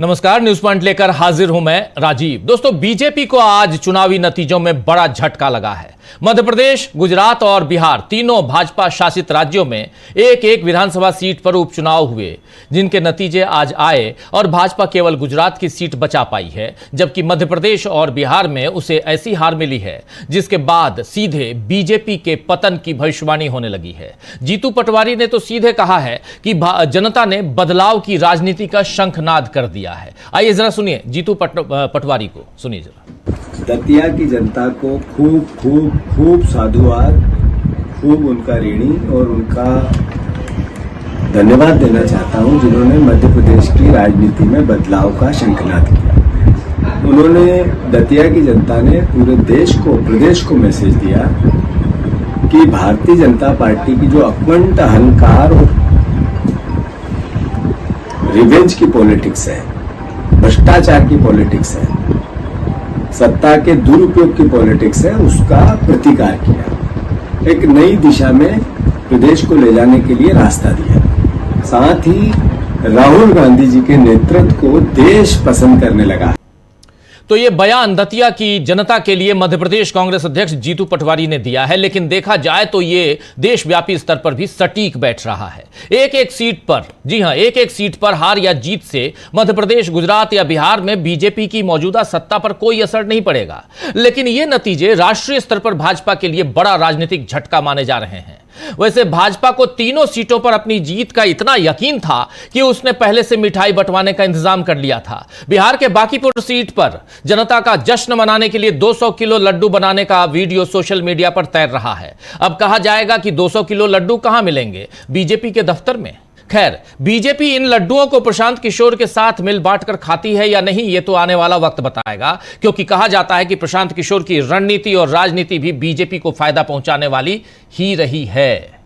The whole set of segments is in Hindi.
नमस्कार, न्यूज पॉइंट लेकर हाजिर हूं मैं राजीव। दोस्तों, बीजेपी को आज चुनावी नतीजों में बड़ा झटका लगा है। मध्य प्रदेश, गुजरात और बिहार तीनों भाजपा शासित राज्यों में एक एक विधानसभा सीट पर उपचुनाव हुए, जिनके नतीजे आज आए और भाजपा केवल गुजरात की सीट बचा पाई है, जबकि मध्य प्रदेश और बिहार में उसे ऐसी हार मिली है जिसके बाद सीधे बीजेपी के पतन की भविष्यवाणी होने लगी है। जीतू पटवारी ने तो सीधे कहा है कि जनता ने बदलाव की राजनीति का शंखनाद कर दिया है। आइए जरा सुनिए जीतू पटवारी को, सुनिए जरा। दतिया की जनता को खूब खूब खूब साधुवाद, खूब उनका ऋणी और उनका धन्यवाद देना चाहता हूं, जिन्होंने मध्य प्रदेश की राजनीति में बदलाव का शंखनाद किया। उन्होंने, दतिया की जनता ने पूरे देश को, प्रदेश को मैसेज दिया कि भारतीय जनता पार्टी की जो अखंड अहंकार और रिवेंज की पॉलिटिक्स है, भ्रष्टाचार की पॉलिटिक्स है, सत्ता के दुरुपयोग की पॉलिटिक्स है, उसका प्रतिकार किया। एक नई दिशा में प्रदेश को ले जाने के लिए रास्ता दिया। साथ ही राहुल गांधी जी के नेतृत्व को देश पसंद करने लगा। तो ये बयान दतिया की जनता के लिए मध्य प्रदेश कांग्रेस अध्यक्ष जीतू पटवारी ने दिया है, लेकिन देखा जाए तो ये देशव्यापी स्तर पर भी सटीक बैठ रहा है। एक एक सीट पर, जी हां, एक एक सीट पर हार या जीत से मध्य प्रदेश, गुजरात या बिहार में बीजेपी की मौजूदा सत्ता पर कोई असर नहीं पड़ेगा, लेकिन ये नतीजे राष्ट्रीय स्तर पर भाजपा के लिए बड़ा राजनीतिक झटका माने जा रहे हैं। वैसे भाजपा को तीनों सीटों पर अपनी जीत का इतना यकीन था कि उसने पहले से मिठाई बंटवाने का इंतजाम कर लिया था। बिहार के बांकीपुर सीट पर जनता का जश्न मनाने के लिए 200 किलो लड्डू बनाने का वीडियो सोशल मीडिया पर तैर रहा है। अब कहा जाएगा कि 200 किलो लड्डू कहां मिलेंगे, बीजेपी के दफ्तर में। खैर, बीजेपी इन लड्डुओं को प्रशांत किशोर के साथ मिल बांट कर खाती है या नहीं, यह तो आने वाला वक्त बताएगा, क्योंकि कहा जाता है कि प्रशांत किशोर की रणनीति और राजनीति भी बीजेपी को फायदा पहुंचाने वाली ही रही है।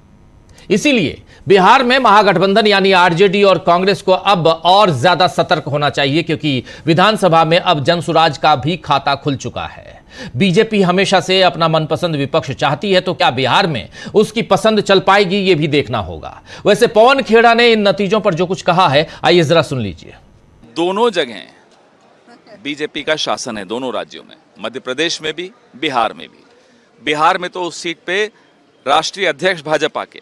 इसीलिए बिहार में महागठबंधन यानी आरजेडी और कांग्रेस को अब और ज्यादा सतर्क होना चाहिए, क्योंकि विधानसभा में अब जनसुराज का भी खाता खुल चुका है। बीजेपी हमेशा से अपना मनपसंद विपक्ष चाहती है, तो क्या बिहार में उसकी पसंद चल पाएगी, यह भी देखना होगा। वैसे पवन खेड़ा ने इन नतीजों पर जो कुछ कहा है, आइए जरा सुन लीजिए। दोनों जगह बीजेपी का शासन है, दोनों राज्यों में, मध्य प्रदेश में भी, बिहार में भी। बिहार में तो उस सीट पे राष्ट्रीय अध्यक्ष भाजपा के,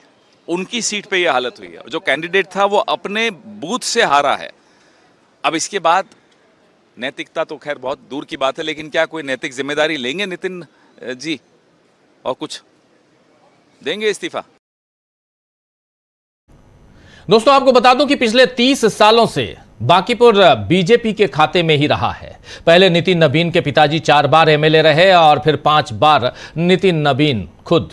उनकी सीट पे यह हालत हुई है। जो कैंडिडेट था वो अपने बूथ से हारा है। अब इसके बाद नैतिकता तो खैर बहुत दूर की बात है, लेकिन क्या कोई नैतिक जिम्मेदारी लेंगे नितिन जी और कुछ देंगे इस्तीफा? दोस्तों, आपको बता दूं कि पिछले 30 सालों से बांकीपुर बीजेपी के खाते में ही रहा है। पहले नितिन नबीन के पिताजी 4 बार एमएलए रहे और फिर 5 बार नितिन नबीन खुद।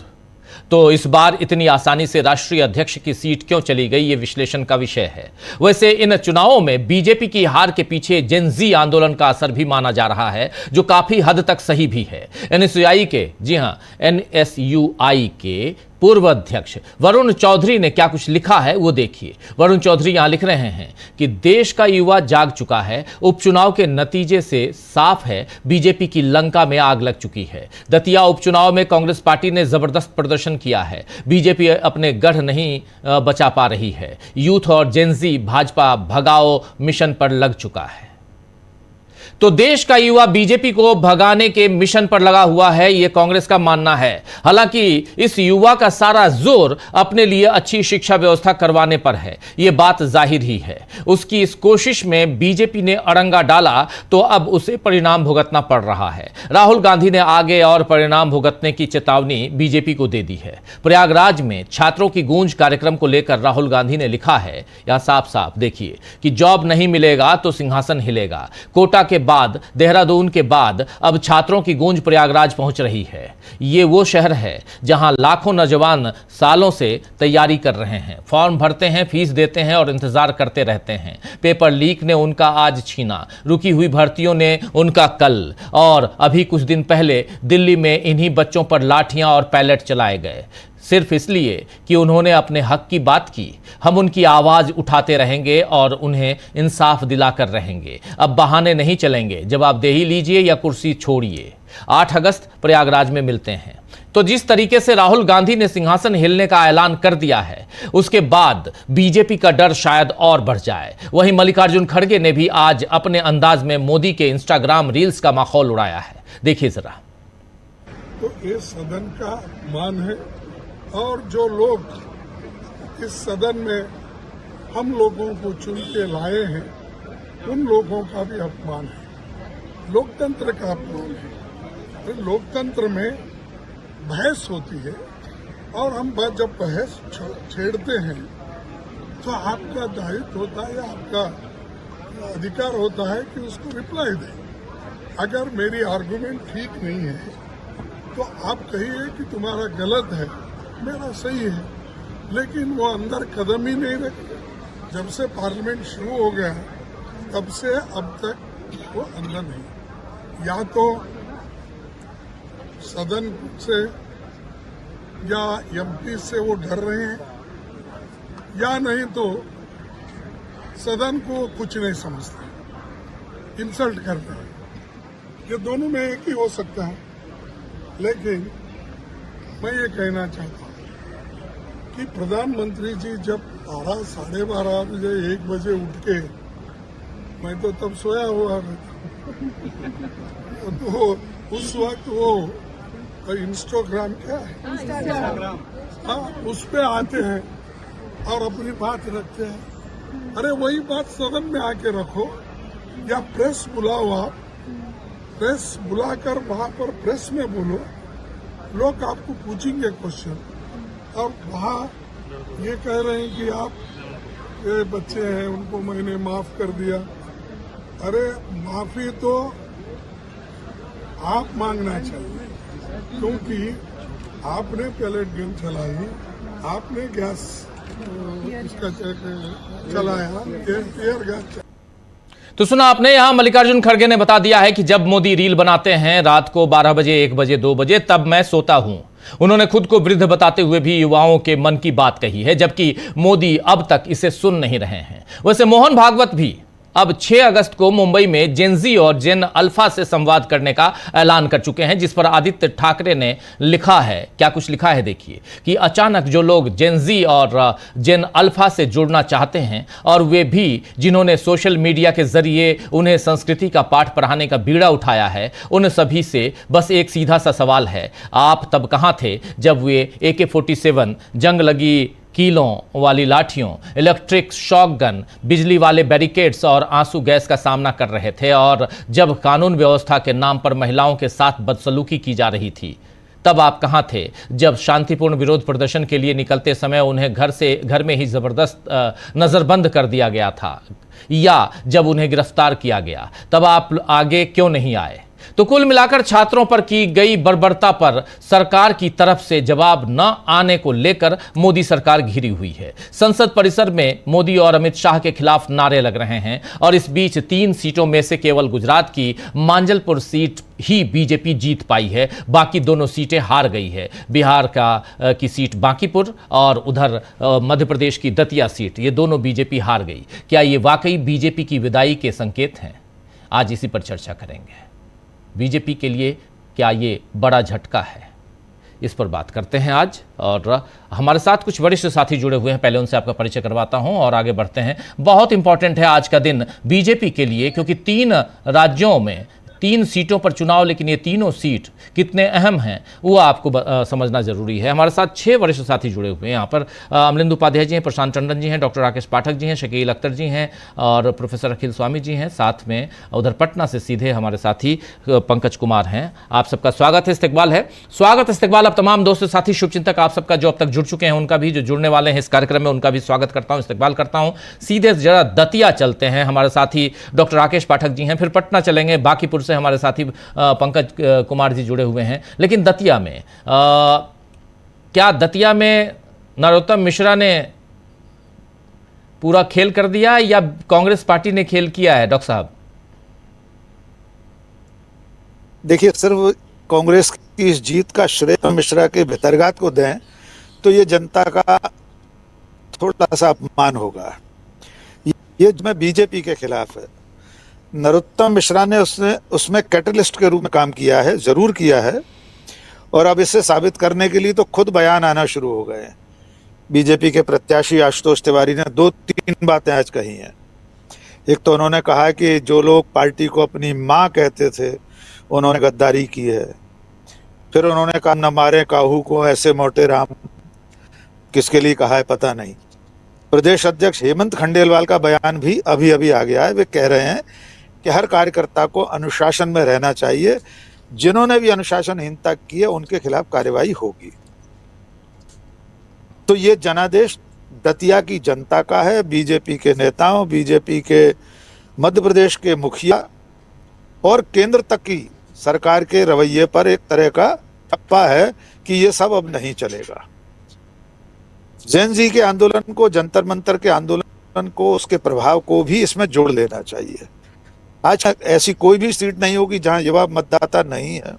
तो इस बार इतनी आसानी से राष्ट्रीय अध्यक्ष की सीट क्यों चली गई, ये विश्लेषण का विषय है। वैसे इन चुनावों में बीजेपी की हार के पीछे जेन-ज़ी आंदोलन का असर भी माना जा रहा है, जो काफी हद तक सही भी है। एनएसयूआई के, जी हां, एनएसयूआई के पूर्व अध्यक्ष वरुण चौधरी ने क्या कुछ लिखा है वो देखिए। वरुण चौधरी यहां लिख रहे हैं कि देश का युवा जाग चुका है, उपचुनाव के नतीजे से साफ है बीजेपी की लंका में आग लग चुकी है। दतिया उपचुनाव में कांग्रेस पार्टी ने जबरदस्त प्रदर्शन किया है, बीजेपी अपने गढ़ नहीं बचा पा रही है। यूथ और जेन-ज़ी भाजपा भगाओ मिशन पर लग चुका है। तो देश का युवा बीजेपी को भगाने के मिशन पर लगा हुआ है, यह कांग्रेस का मानना है। हालांकि इस युवा का सारा जोर अपने लिए अच्छी शिक्षा व्यवस्था करवाने पर है, यह बात जाहिर ही है। उसकी इस कोशिश में बीजेपी ने अड़ंगा डाला तो अब उसे परिणाम भुगतना पड़ रहा है। राहुल गांधी ने आगे और परिणाम भुगतने की चेतावनी बीजेपी को दे दी है। प्रयागराज में छात्रों की गूंज कार्यक्रम को लेकर राहुल गांधी ने लिखा है, यहां साफ साफ देखिए कि जॉब नहीं मिलेगा तो सिंहासन हिलेगा। कोटा के बाद, देहरादून के बाद अब छात्रों की गूंज प्रयागराज पहुंच रही है। ये वो शहर है जहां लाखों नौजवान सालों से तैयारी कर रहे हैं, फॉर्म भरते हैं, फीस देते हैं और इंतजार करते रहते हैं। पेपर लीक ने उनका आज छीना, रुकी हुई भर्तियों ने उनका कल, और अभी कुछ दिन पहले दिल्ली में इन्हीं बच्चों पर लाठियां और पैलेट चलाए गए। सिर्फ इसलिए कि उन्होंने अपने हक की बात की। हम उनकी आवाज उठाते रहेंगे और उन्हें इंसाफ दिलाकर रहेंगे। अब बहाने नहीं चलेंगे। जवाबदेही लीजिए या कुर्सी छोड़िए। 8 अगस्त प्रयागराज में मिलते हैं। तो जिस तरीके से राहुल गांधी ने सिंहासन हिलने का ऐलान कर दिया है, उसके बाद बीजेपी का डर शायद और बढ़ जाए। वहीं मल्लिकार्जुन खड़गे ने भी आज अपने अंदाज में मोदी के इंस्टाग्राम रील्स का माहौल उड़ाया है। देखिए जरा। तो ये सदन का अपमान है और जो लोग इस सदन में हम लोगों को चुन के लाए हैं, उन लोगों का भी अपमान है। लोकतंत्र का अपमान है। तो लोकतंत्र में बहस होती है और हम जब बहस छेड़ते हैं तो आपका दायित्व होता है, आपका अधिकार होता है कि उसको रिप्लाई दें। अगर मेरी आर्गुमेंट ठीक नहीं है तो आप कहिए कि तुम्हारा गलत है, मेरा सही है, लेकिन वो अंदर कदम ही नहीं रखे। जब से पार्लियामेंट शुरू हो गया तब से अब तक वो अंदर नहीं। या तो सदन से या एमपी से वो डर रहे हैं, या नहीं तो सदन को कुछ नहीं समझते, इंसल्ट करते हैं। ये दोनों में एक ही हो सकता है। लेकिन मैं ये कहना चाहता हूँ कि प्रधानमंत्री जी जब 12, साढ़े 12 बजे, 1 बजे उठ के, मैं तो तब सोया हुआ तो उस वक्त वो इंस्टाग्राम क्या है, हाँ, उस पे आते हैं और अपनी बात रखते हैं। अरे वही बात सदन में आके रखो, या प्रेस बुलाओ। आप प्रेस बुलाकर वहां पर प्रेस में बोलो, लोग आपको पूछेंगे क्वेश्चन। और वहां ये कह रहे हैं कि आप ये बच्चे हैं, उनको मैंने माफ कर दिया। अरे माफी तो आप मांगना चाहिए, क्योंकि आपने पैलेट गन चलाई, आपने गैस चलाया, टीयर गैस। तो सुना आपने। यहां मल्लिकार्जुन खड़गे ने बता दिया है कि जब मोदी रील बनाते हैं रात को 12 बजे, 1 बजे, 2 बजे, तब मैं सोता हूं। उन्होंने खुद को वृद्ध बताते हुए भी युवाओं के मन की बात कही है, जबकि मोदी अब तक इसे सुन नहीं रहे हैं। वैसे मोहन भागवत भी अब 6 अगस्त को मुंबई में जेन जी और जेन अल्फा से संवाद करने का ऐलान कर चुके हैं, जिस पर आदित्य ठाकरे ने लिखा है। क्या कुछ लिखा है देखिए कि अचानक जो लोग जेन जी और जेन अल्फा से जुड़ना चाहते हैं, और वे भी जिन्होंने सोशल मीडिया के जरिए उन्हें संस्कृति का पाठ पढ़ाने का बीड़ा उठाया है, उन सभी से बस एक सीधा सा सवाल है, आप तब कहां थे जब वे AK-47, जंग लगी कीलों वाली लाठियों, इलेक्ट्रिक शॉक गन, बिजली वाले बैरिकेड्स और आंसू गैस का सामना कर रहे थे, और जब कानून व्यवस्था के नाम पर महिलाओं के साथ बदसलूकी की जा रही थी, तब आप कहां थे जब शांतिपूर्ण विरोध प्रदर्शन के लिए निकलते समय उन्हें घर में ही जबरदस्त नजरबंद कर दिया गया था, या जब उन्हें गिरफ्तार किया गया, तब आप आगे क्यों नहीं आए? तो कुल मिलाकर छात्रों पर की गई बर्बरता पर सरकार की तरफ से जवाब न आने को लेकर मोदी सरकार घिरी हुई है। संसद परिसर में मोदी और अमित शाह के खिलाफ नारे लग रहे हैं, और इस बीच 3 सीटों में से केवल गुजरात की मांजलपुर सीट ही बीजेपी जीत पाई है, बाकी दोनों सीटें हार गई है। बिहार की सीट बांकीपुर और उधर मध्य प्रदेश की दतिया सीट, ये दोनों बीजेपी हार गई। क्या ये वाकई बीजेपी की विदाई के संकेत हैं? आज इसी पर चर्चा करेंगे। बीजेपी के लिए क्या ये बड़ा झटका है, इस पर बात करते हैं आज। और हमारे साथ कुछ वरिष्ठ साथी जुड़े हुए हैं, पहले उनसे आपका परिचय करवाता हूं और आगे बढ़ते हैं। बहुत इंपॉर्टेंट है आज का दिन बीजेपी के लिए, क्योंकि 3 राज्यों में 3 सीटों पर चुनाव, लेकिन ये तीनों सीट कितने अहम हैं वो आपको समझना जरूरी है। हमारे साथ 6 वरिष्ठ साथी जुड़े हुए हैं यहाँ पर। अमलेंदु उपाध्याय जी हैं, प्रशांत टंडन जी हैं, डॉक्टर राकेश पाठक जी हैं, शकील अख्तर जी हैं और प्रोफेसर अखिल स्वामी जी हैं। साथ में उधर पटना से सीधे हमारे साथी पंकज कुमार हैं। आप सबका स्वागत है, इस्तकबाल है। स्वागत इस्तकबाल अब तमाम दोस्त साथी शुभचिंतक आप सबका जो अब तक जुड़ चुके हैं उनका भी, जो जुड़ने वाले हैं इस कार्यक्रम में उनका भी स्वागत करता हूँ, इस्तकबाल करता हूँ। सीधे जरा दतिया चलते हैं। हमारे साथी डॉक्टर राकेश पाठक जी हैं, फिर पटना चलेंगे, बांकीपुर से हमारे साथी पंकज कुमार जी जुड़े हुए हैं। लेकिन दतिया में क्या दतिया में नरोत्तम मिश्रा ने पूरा खेल कर दिया या कांग्रेस पार्टी ने खेल किया है? डॉक्टर साहब देखिए, सिर्फ कांग्रेस की इस जीत का श्रेय मिश्रा के भितरघात को दें तो ये जनता का थोड़ा सा अपमान होगा। ये मैं बीजेपी के खिलाफ है। नरोत्तम मिश्रा ने उसमें कैटलिस्ट के रूप में काम किया है, जरूर किया है, और अब इसे साबित करने के लिए तो खुद बयान आना शुरू हो गए। बीजेपी के प्रत्याशी आशुतोष तिवारी ने 2-3 बातें आज कही हैं। एक तो उन्होंने कहा कि जो लोग पार्टी को अपनी माँ कहते थे उन्होंने गद्दारी की है। फिर उन्होंने कहा न मारे काहू को ऐसे मोटे राम, किसके लिए कहा है पता नहीं। प्रदेश अध्यक्ष हेमंत खंडेलवाल का बयान भी अभी अभी आ गया है। वे कह रहे हैं कि हर कार्यकर्ता को अनुशासन में रहना चाहिए, जिन्होंने भी अनुशासनहीनता की है उनके खिलाफ कार्रवाई होगी। तो ये जनादेश दतिया की जनता का है, बीजेपी के नेताओं, बीजेपी के मध्य प्रदेश के मुखिया और केंद्र तक की सरकार के रवैये पर एक तरह का ठप्पा है कि ये सब अब नहीं चलेगा। जेन जी के आंदोलन को, जंतर मंतर के आंदोलन को, उसके प्रभाव को भी इसमें जोड़ लेना चाहिए। आज ऐसी कोई भी सीट नहीं होगी जहां युवा मतदाता नहीं है,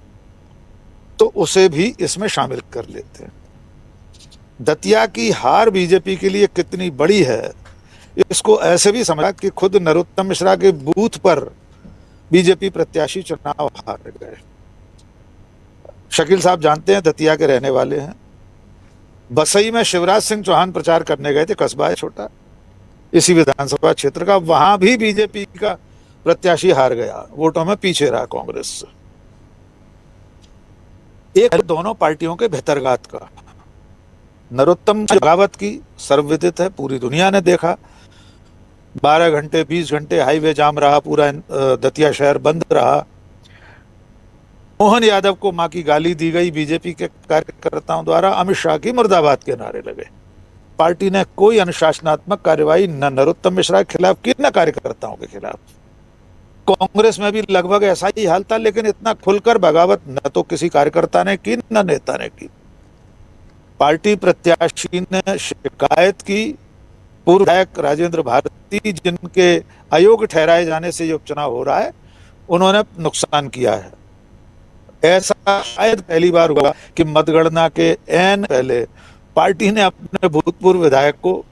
तो उसे भी इसमें शामिल कर लेते हैं। दतिया की हार बीजेपी के लिए कितनी बड़ी है, इसको ऐसे भी समझा कि खुद नरोत्तम मिश्रा के बूथ पर बीजेपी प्रत्याशी चुनाव हार गए। शकील साहब जानते हैं, दतिया के रहने वाले हैं। बसई में शिवराज सिंह चौहान प्रचार करने गए थे, कस्बा है छोटा, इसी विधानसभा क्षेत्र का। वहां भी बीजेपी का प्रत्याशी हार गया, वोटों में पीछे रहा कांग्रेस से। एक दोनों पार्टियों के भीतरघात का। नरोत्तम बगावत की सर्वविदित है, पूरी दुनिया ने देखा। 12 घंटे 20 घंटे हाईवे जाम रहा, पूरा दतिया शहर बंद रहा। मोहन यादव को मां की गाली दी गई बीजेपी के कार्यकर्ताओं द्वारा। अमित शाह की मुर्दाबाद के नारे लगे। पार्टी ने कोई अनुशासनात्मक कार्रवाई न नरोत्तम मिश्रा के खिलाफ की, न कार्यकर्ताओं के खिलाफ। कांग्रेस में भी लगभग ऐसा ही हाल था, लेकिन इतना खुलकर बगावत न तो किसी कार्यकर्ता ने की, न नेता ने की। पार्टी प्रत्याशी ने शिकायत की। पूर्व विधायक राजेंद्र भारती, जिनके अयोग्य ठहराए जाने से ये उपचुनाव हो रहा है, उन्होंने नुकसान किया है। ऐसा शायद पहली बार हुआ कि मतगणना के एन पहले पार्टी ने अपने भूतपूर्व विधायक को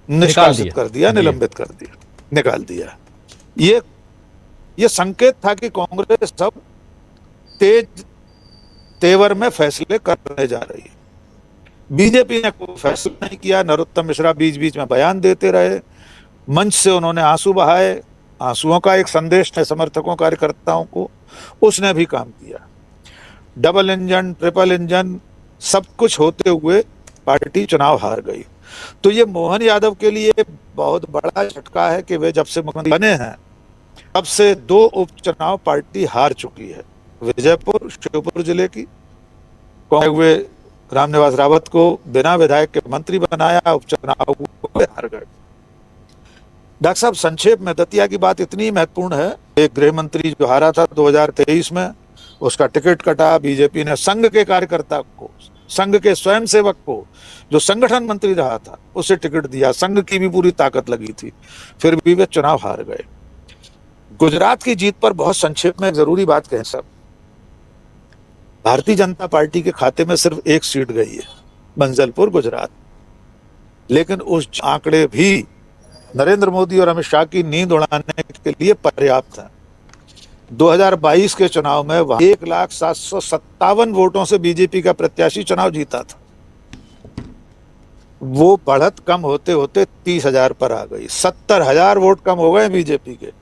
निष्कासित कर दिया, निलंबित कर दिया, निकाल दिया। ये संकेत था कि कांग्रेस सब तेज तेवर में फैसले करने जा रही है। बीजेपी ने कोई फैसला नहीं किया। नरोत्तम मिश्रा बीच बीच में बयान देते रहे, मंच से उन्होंने आंसू बहाए। आंसुओं का एक संदेश है समर्थकों, कार्यकर्ताओं को, उसने भी काम किया। डबल इंजन, ट्रिपल इंजन, सब कुछ होते हुए पार्टी चुनाव हार गई। तो ये मोहन यादव के लिए बहुत बड़ा झटका है कि वे जब से मुख्यमंत्री बने हैं तब से 2 उपचुनाव पार्टी हार चुकी है। विजयपुर, श्योपुर जिले की हुए रामनिवास रावत को बिना विधायक के मंत्री बनाया, उपचुनाव हार गए। डॉक्टर साहब, संक्षेप में दतिया की बात इतनी महत्वपूर्ण है, एक गृह मंत्री जो हारा था 2023 में, उसका टिकट कटा। बीजेपी ने संघ के कार्यकर्ता को, संघ के स्वयंसेवक को, जो संगठन मंत्री रहा था, उसे टिकट दिया। संघ की भी पूरी ताकत लगी थी, फिर भी वे चुनाव हार गए। गुजरात की जीत पर बहुत संक्षेप में एक जरूरी बात कहें सब। भारतीय जनता पार्टी के खाते में सिर्फ 1 सीट गई है, मंजलपुर, गुजरात। लेकिन उस आंकड़े भी नरेंद्र मोदी और अमित शाह की नींद उड़ाने के लिए पर्याप्त है। 2022 के चुनाव में 1,757,000 वोटों से बीजेपी का प्रत्याशी चुनाव जीता था। वो बढ़त कम होते होते 30,000 पर आ गई। 70,000 वोट कम हो गए बीजेपी के।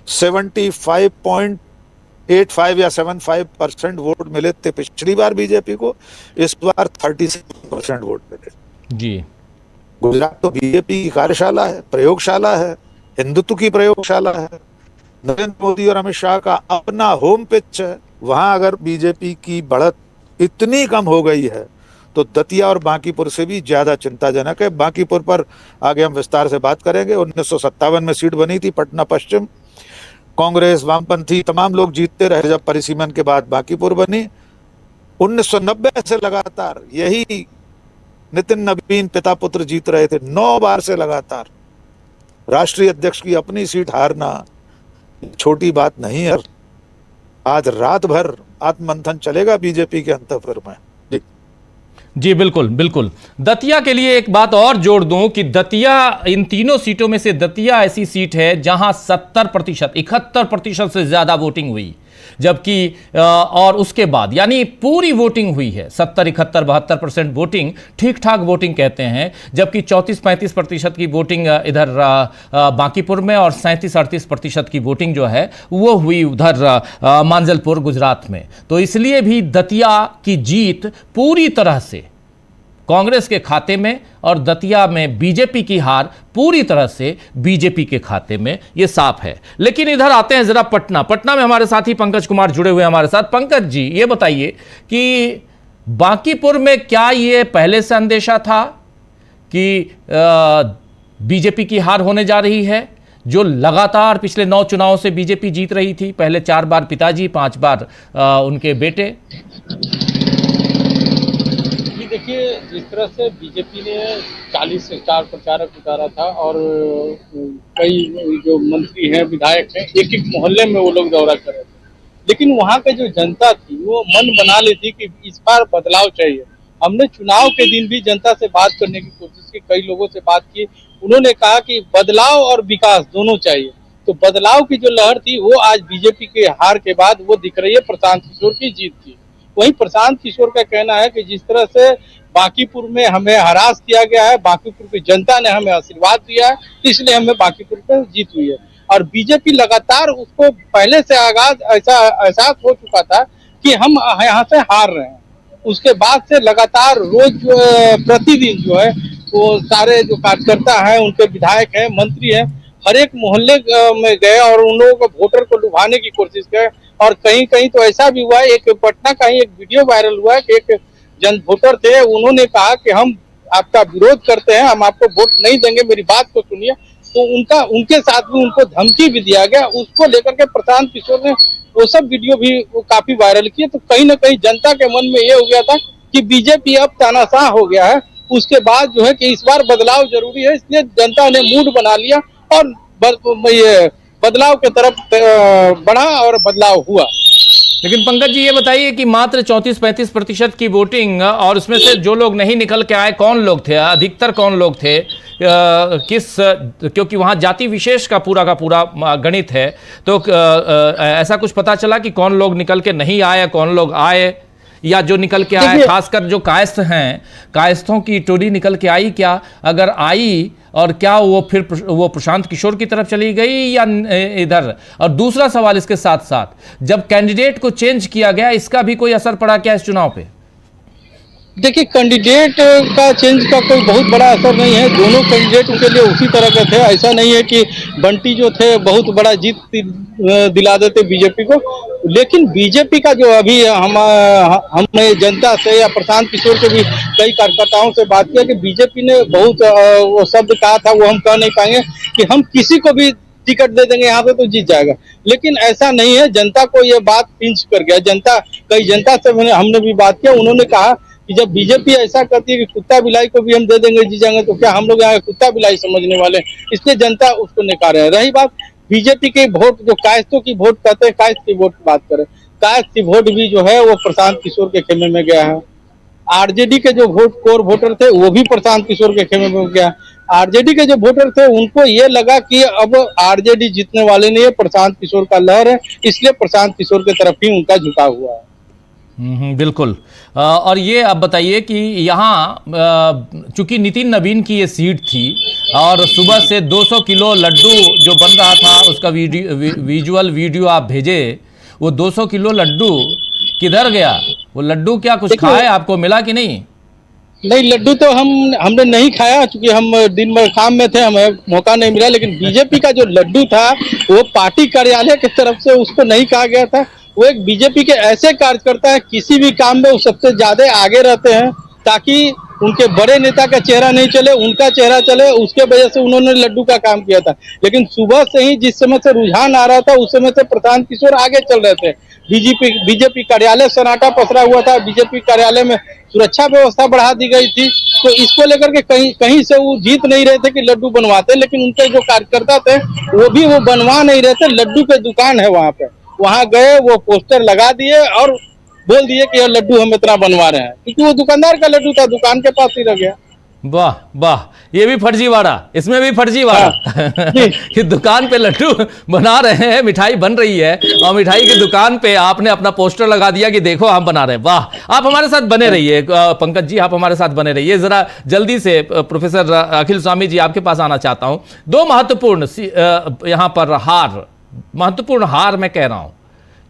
75.85 या 75% वोट मिले थे पिछली बार बीजेपी को, इस बार 36% वोट मिले जी। गुजरात तो बीजेपी की कार्यशाला है, प्रयोगशाला है, हिंदुत्व की प्रयोगशाला है। नरेंद्र मोदी और अमित शाह का अपना होम पिच है। वहां अगर बीजेपी की बढ़त इतनी कम हो गई है तो दतिया और बांकीपुर से भी ज्यादा चिंताजनक है। बांकीपुर पर आगे हम विस्तार से बात करेंगे। 1957 में सीट बनी थी, पटना पश्चिम। कांग्रेस, वामपंथी, तमाम लोग जीतते रहे। जब परिसीमन के बाद बांकीपुर बनी। 1990 से लगातार यही नितिन नवीन पिता पुत्र जीत रहे थे, 9 बार से लगातार। राष्ट्रीय अध्यक्ष की अपनी सीट हारना छोटी बात नहीं है। आज रात भर आत्ममंथन चलेगा बीजेपी के अंतःपुर में। जी बिल्कुल बिल्कुल। दतिया के लिए एक बात और जोड़ दूं कि दतिया, इन तीनों सीटों में से दतिया ऐसी सीट है जहां 70%, 71% से ज्यादा वोटिंग हुई, जबकि और उसके बाद यानी पूरी वोटिंग हुई है 70, 71, 72% वोटिंग, ठीक ठाक वोटिंग कहते हैं, जबकि 34-35% की वोटिंग इधर बांकीपुर में और 37-38% की वोटिंग जो है वो हुई उधर मांजलपुर गुजरात में। तो इसलिए भी दतिया की जीत पूरी तरह से कांग्रेस के खाते में और दतिया में बीजेपी की हार पूरी तरह से बीजेपी के खाते में, ये साफ है। लेकिन इधर आते हैं जरा पटना में हमारे साथी पंकज कुमार जुड़े हुए हैं हमारे साथ। पंकज जी, ये बताइए कि बांकीपुर में क्या ये पहले से अंदेशा था कि बीजेपी की हार होने जा रही है, जो लगातार पिछले 9 चुनावों से बीजेपी जीत रही थी, पहले 4 बार पिताजी, 5 बार उनके बेटे? देखिए, जिस तरह से बीजेपी ने 40 से 4 प्रचारक उतारा था और कई जो मंत्री हैं, विधायक हैं, एक एक मोहल्ले में वो लोग दौरा कर रहे थे, लेकिन वहाँ का जो जनता थी वो मन बना ली थी कि इस बार बदलाव चाहिए। हमने चुनाव के दिन भी जनता से बात करने की कोशिश की, कई लोगों से बात की, उन्होंने कहा कि बदलाव और विकास दोनों चाहिए। तो बदलाव की जो लहर थी वो आज बीजेपी के हार के बाद वो दिख रही है प्रशांत किशोर की जीत की। वहीं प्रशांत किशोर का कहना है कि जिस तरह से बांकीपुर में हमें हरास किया गया है, बांकीपुर की जनता ने हमें आशीर्वाद दिया है, इसलिए हमें बांकीपुर में जीत हुई है। और बीजेपी लगातार, उसको पहले से आगाज ऐसा एहसास हो चुका था कि हम यहाँ से हार रहे हैं, उसके बाद से लगातार रोज प्रतिदिन जो है वो सारे जो कार्यकर्ता हैं, उनके विधायक हैं, मंत्री हैं, हर एक मोहल्ले में गए और उन लोगों को वोटर को लुभाने की कोशिश की। और कहीं कहीं तो ऐसा भी हुआ है, एक पटना का ही एक वीडियो वायरल हुआ है कि एक जन वोटर थे, उन्होंने कहा कि हम आपका विरोध करते हैं, हम आपको वोट नहीं देंगे, मेरी बात को सुनिए। तो उनके साथ भी उनको धमकी भी दिया गया। उसको लेकर के प्रशांत किशोर ने वो सब वीडियो भी काफी वायरल किए। तो कहीं ना कहीं जनता के मन में ये हो गया था कि बीजेपी अब तानाशाह हो गया है, उसके बाद जो है कि इस बार बदलाव जरूरी है, इसलिए जनता ने मूड बना लिया और ये बदलाव की तरफ बढ़ा और बदलाव हुआ। लेकिन पंकज जी, ये बताइए कि मात्र 34-35% की वोटिंग, और उसमें से जो लोग नहीं निकल के आए, कौन लोग थे, अधिकतर कौन लोग थे, क्योंकि वहां जाति विशेष का पूरा गणित है, तो ऐसा कुछ पता चला कि कौन लोग निकल के नहीं आए, कौन लोग आए, या जो निकल के आए, खासकर जो कायस्थ हैं, कायस्थों की टोली निकल के आई क्या, अगर आई, और क्या वो फिर वो प्रशांत किशोर की तरफ चली गई या इधर? और दूसरा सवाल इसके साथ साथ, जब कैंडिडेट को चेंज किया गया, इसका भी कोई असर पड़ा क्या इस चुनाव पे? देखिए, कैंडिडेट का चेंज का कोई बहुत बड़ा असर नहीं है, दोनों कैंडिडेट उनके लिए उसी तरह के थे। ऐसा नहीं है कि बंटी जो थे बहुत बड़ा जीत दिला देते बीजेपी को, लेकिन बीजेपी का जो अभी हमने जनता से या प्रशांत किशोर के भी कई कार्यकर्ताओं से बात किया कि बीजेपी ने बहुत वो शब्द कहा था, वो हम कह नहीं पाएंगे कि हम किसी को भी टिकट दे देंगे यहाँ पे तो जीत जाएगा, लेकिन ऐसा नहीं है। जनता को ये बात पिंच कर गया। कई जनता से हमने भी बात किया, उन्होंने कहा कि जब बीजेपी ऐसा करती है कि कुत्ता बिलाई को भी हम दे देंगे, जीत जाएंगे, तो क्या हम लोग यहाँ कुत्ता बिलाई समझने वाले? इसलिए जनता उसको नकार है। रही बात बीजेपी के वोट, जो कायस्थों की वोट कहते हैं, कायस्थ की वोट बात करें, कायस्थ की वोट भी जो है वो प्रशांत किशोर के खेमे में गया है। आरजेडी के जो कोर वोटर थे वो भी प्रशांत किशोर के खेमे में गया। आरजेडी के जो वोटर थे उनको ये लगा कि अब आरजेडी जीतने वाले नहीं है, प्रशांत किशोर का लहर है, इसलिए प्रशांत किशोर की तरफ ही उनका झुकाव हुआ है। बिल्कुल। और ये अब बताइए कि यहाँ चूंकि नितिन नवीन की ये सीट थी और सुबह से 200 किलो लड्डू जो बन रहा था, उसका विजुअल वीडियो आप भेजे, वो 200 किलो लड्डू किधर गया? वो लड्डू क्या कुछ खाए, आपको मिला कि नहीं? नहीं, लड्डू तो हमने नहीं खाया, क्योंकि हम दिन भर काम में थे, हमें मौका नहीं मिला। लेकिन बीजेपी का जो लड्डू था वो पार्टी कार्यालय की तरफ से उसको नहीं कहा गया था। वो एक बीजेपी के ऐसे कार्यकर्ता है, किसी भी काम में वो सबसे ज्यादा आगे रहते हैं, ताकि उनके बड़े नेता का चेहरा नहीं चले, उनका चेहरा चले, उसके वजह से उन्होंने लड्डू का काम किया था। लेकिन सुबह से ही जिस समय से रुझान आ रहा था, उस समय से प्रशांत किशोर आगे चल रहे थे। बीजेपी कार्यालय सन्नाटा पसरा हुआ था, बीजेपी कार्यालय में सुरक्षा व्यवस्था बढ़ा दी गई थी। तो इसको लेकर के कहीं से वो जीत नहीं रहे थे कि लड्डू बनवाते, लेकिन उनके जो कार्यकर्ता थे वो भी बनवा नहीं रहे थे। लड्डू की दुकान है वहां पे, वहां गए, वो पोस्टर लगा दिए और बोल दिए कि यह लड्डू हम इतना बनवा रहे हैं, क्योंकि वो दुकानदार का लड्डू था, दुकान के पास ही रह गया। वाह वाह, ये भी फर्जीवाड़ा, इसमें भी फर्जीवाड़ा कि दुकान पे लड्डू बना रहे हैं, मिठाई बन रही है और मिठाई की दुकान पे आपने अपना पोस्टर लगा दिया कि देखो हम बना रहे हैं। वाह, आप हमारे साथ बने रहिए पंकज जी, आप हमारे साथ बने रहिए। जरा जल्दी से प्रोफेसर अखिल स्वामी जी आपके पास आना चाहता हूं। दो महत्वपूर्ण यहां पर महत्वपूर्ण हार मैं कह रहा हूं,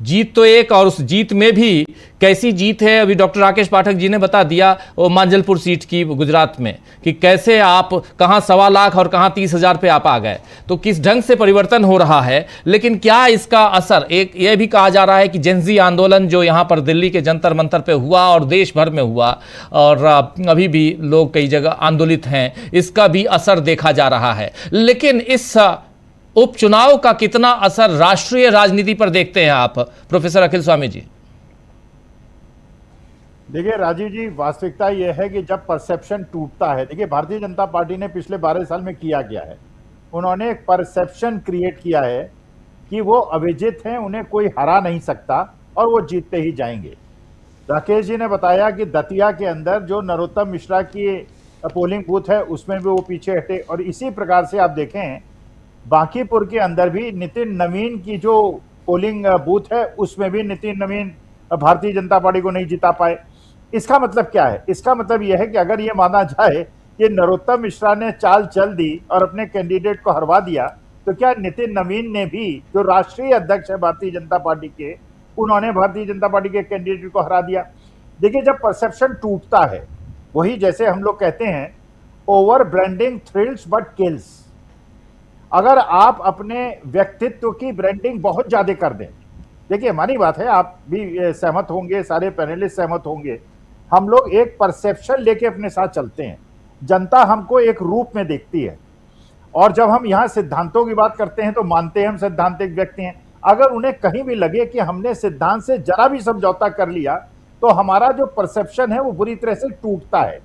जीत तो एक, और उस जीत में भी कैसी जीत है अभी डॉक्टर राकेश पाठक जी ने बता दिया वो मांजलपुर सीट की गुजरात में, कि कैसे आप कहां 1.25 लाख और कहां 30,000 पे आप आ गए, तो किस ढंग से परिवर्तन हो रहा है। लेकिन क्या इसका असर, एक यह भी कहा जा रहा है कि जेनजी आंदोलन जो यहां पर दिल्ली के जंतर मंतर पे हुआ और देश भर में हुआ और अभी भी लोग कई जगह आंदोलित हैं, इसका भी असर देखा जा रहा है। लेकिन इस उपचुनाव का कितना असर राष्ट्रीय राजनीति पर देखते हैं आप प्रोफेसर अखिल स्वामी जी? देखिए राजीव जी, वास्तविकता यह है कि जब परसेप्शन टूटता है, देखिए भारतीय जनता पार्टी ने पिछले 12 साल में किया गया है, उन्होंने एक परसेप्शन क्रिएट किया है कि वो अविजित हैं, उन्हें कोई हरा नहीं सकता और वो जीतते ही जाएंगे। राकेश जी ने बताया कि दतिया के अंदर जो नरोत्तम मिश्रा की पोलिंग बूथ है उसमें भी वो पीछे हटे, और इसी प्रकार से आप देखें बांकीपुर के अंदर भी नितिन नवीन की जो पोलिंग बूथ है उसमें भी नितिन नवीन भारतीय जनता पार्टी को नहीं जिता पाए। इसका मतलब क्या है? इसका मतलब यह है कि अगर ये माना जाए कि नरोत्तम मिश्रा ने चाल चल दी और अपने कैंडिडेट को हरवा दिया, तो क्या नितिन नवीन ने भी, जो राष्ट्रीय अध्यक्ष है भारतीय जनता पार्टी के, उन्होंने भारतीय जनता पार्टी के कैंडिडेट को हरा दिया? देखिए, जब परसेप्शन टूटता है, वही जैसे हम लोग कहते हैं over branding thrills but kills. अगर आप अपने व्यक्तित्व की ब्रांडिंग बहुत ज्यादा कर दें, देखिए हमारी बात है, आप भी सहमत होंगे, सारे पैनलिस्ट सहमत होंगे, हम लोग एक परसेप्शन लेके अपने साथ चलते हैं, जनता हमको एक रूप में देखती है, और जब हम यहाँ सिद्धांतों की बात करते हैं तो मानते हैं हम सिद्धांतिक व्यक्ति हैं। अगर उन्हें कहीं भी लगे कि हमने सिद्धांत से जरा भी समझौता कर लिया तो हमारा जो परसेप्शन है वो बुरी तरह से टूटता है।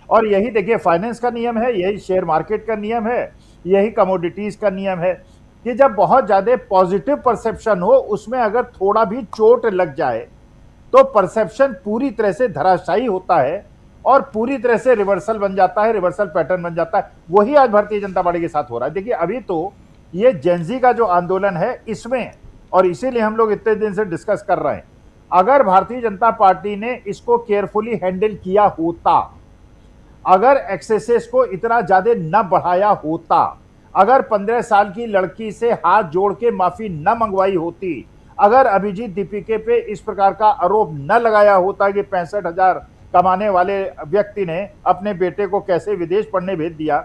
और यही देखिए फाइनेंस का नियम है, यही शेयर मार्केट का नियम है, यही कमोडिटीज का नियम है कि जब बहुत ज्यादा पॉजिटिव परसेप्शन हो, उसमें अगर थोड़ा भी चोट लग जाए तो परसेप्शन पूरी तरह से धराशायी होता है और पूरी तरह से रिवर्सल बन जाता है, रिवर्सल पैटर्न बन जाता है। वही आज भारतीय जनता पार्टी के साथ हो रहा है। देखिए अभी तो ये जेनजी का जो आंदोलन है इसमें, और इसीलिए हम लोग इतने दिन से डिस्कस कर रहे हैं, अगर भारतीय जनता पार्टी ने इसको केयरफुली हैंडल किया होता, अगर एक्सेसेस को इतना ज्यादा न बढ़ाया होता, अगर 15 साल की लड़की से हाथ जोड़ के माफी न मंगवाई होती, अगर अभिजीत दीपिके पे इस प्रकार का आरोप न लगाया होता कि 65,000 कमाने वाले व्यक्ति ने अपने बेटे को कैसे विदेश पढ़ने भेज दिया,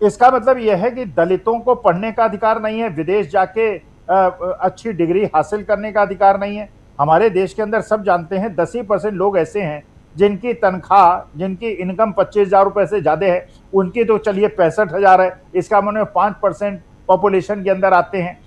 इसका मतलब यह है कि दलितों को पढ़ने का अधिकार नहीं है, विदेश जाके अच्छी डिग्री हासिल करने का अधिकार नहीं है। हमारे देश के अंदर सब जानते हैं 10% लोग ऐसे हैं जिनकी तनख्वाह, जिनकी इनकम 25,000 रुपए से ज्यादा है, उनकी तो चलिए 65,000 है, इसका मतलब 5% पॉपुलेशन के अंदर आते हैं।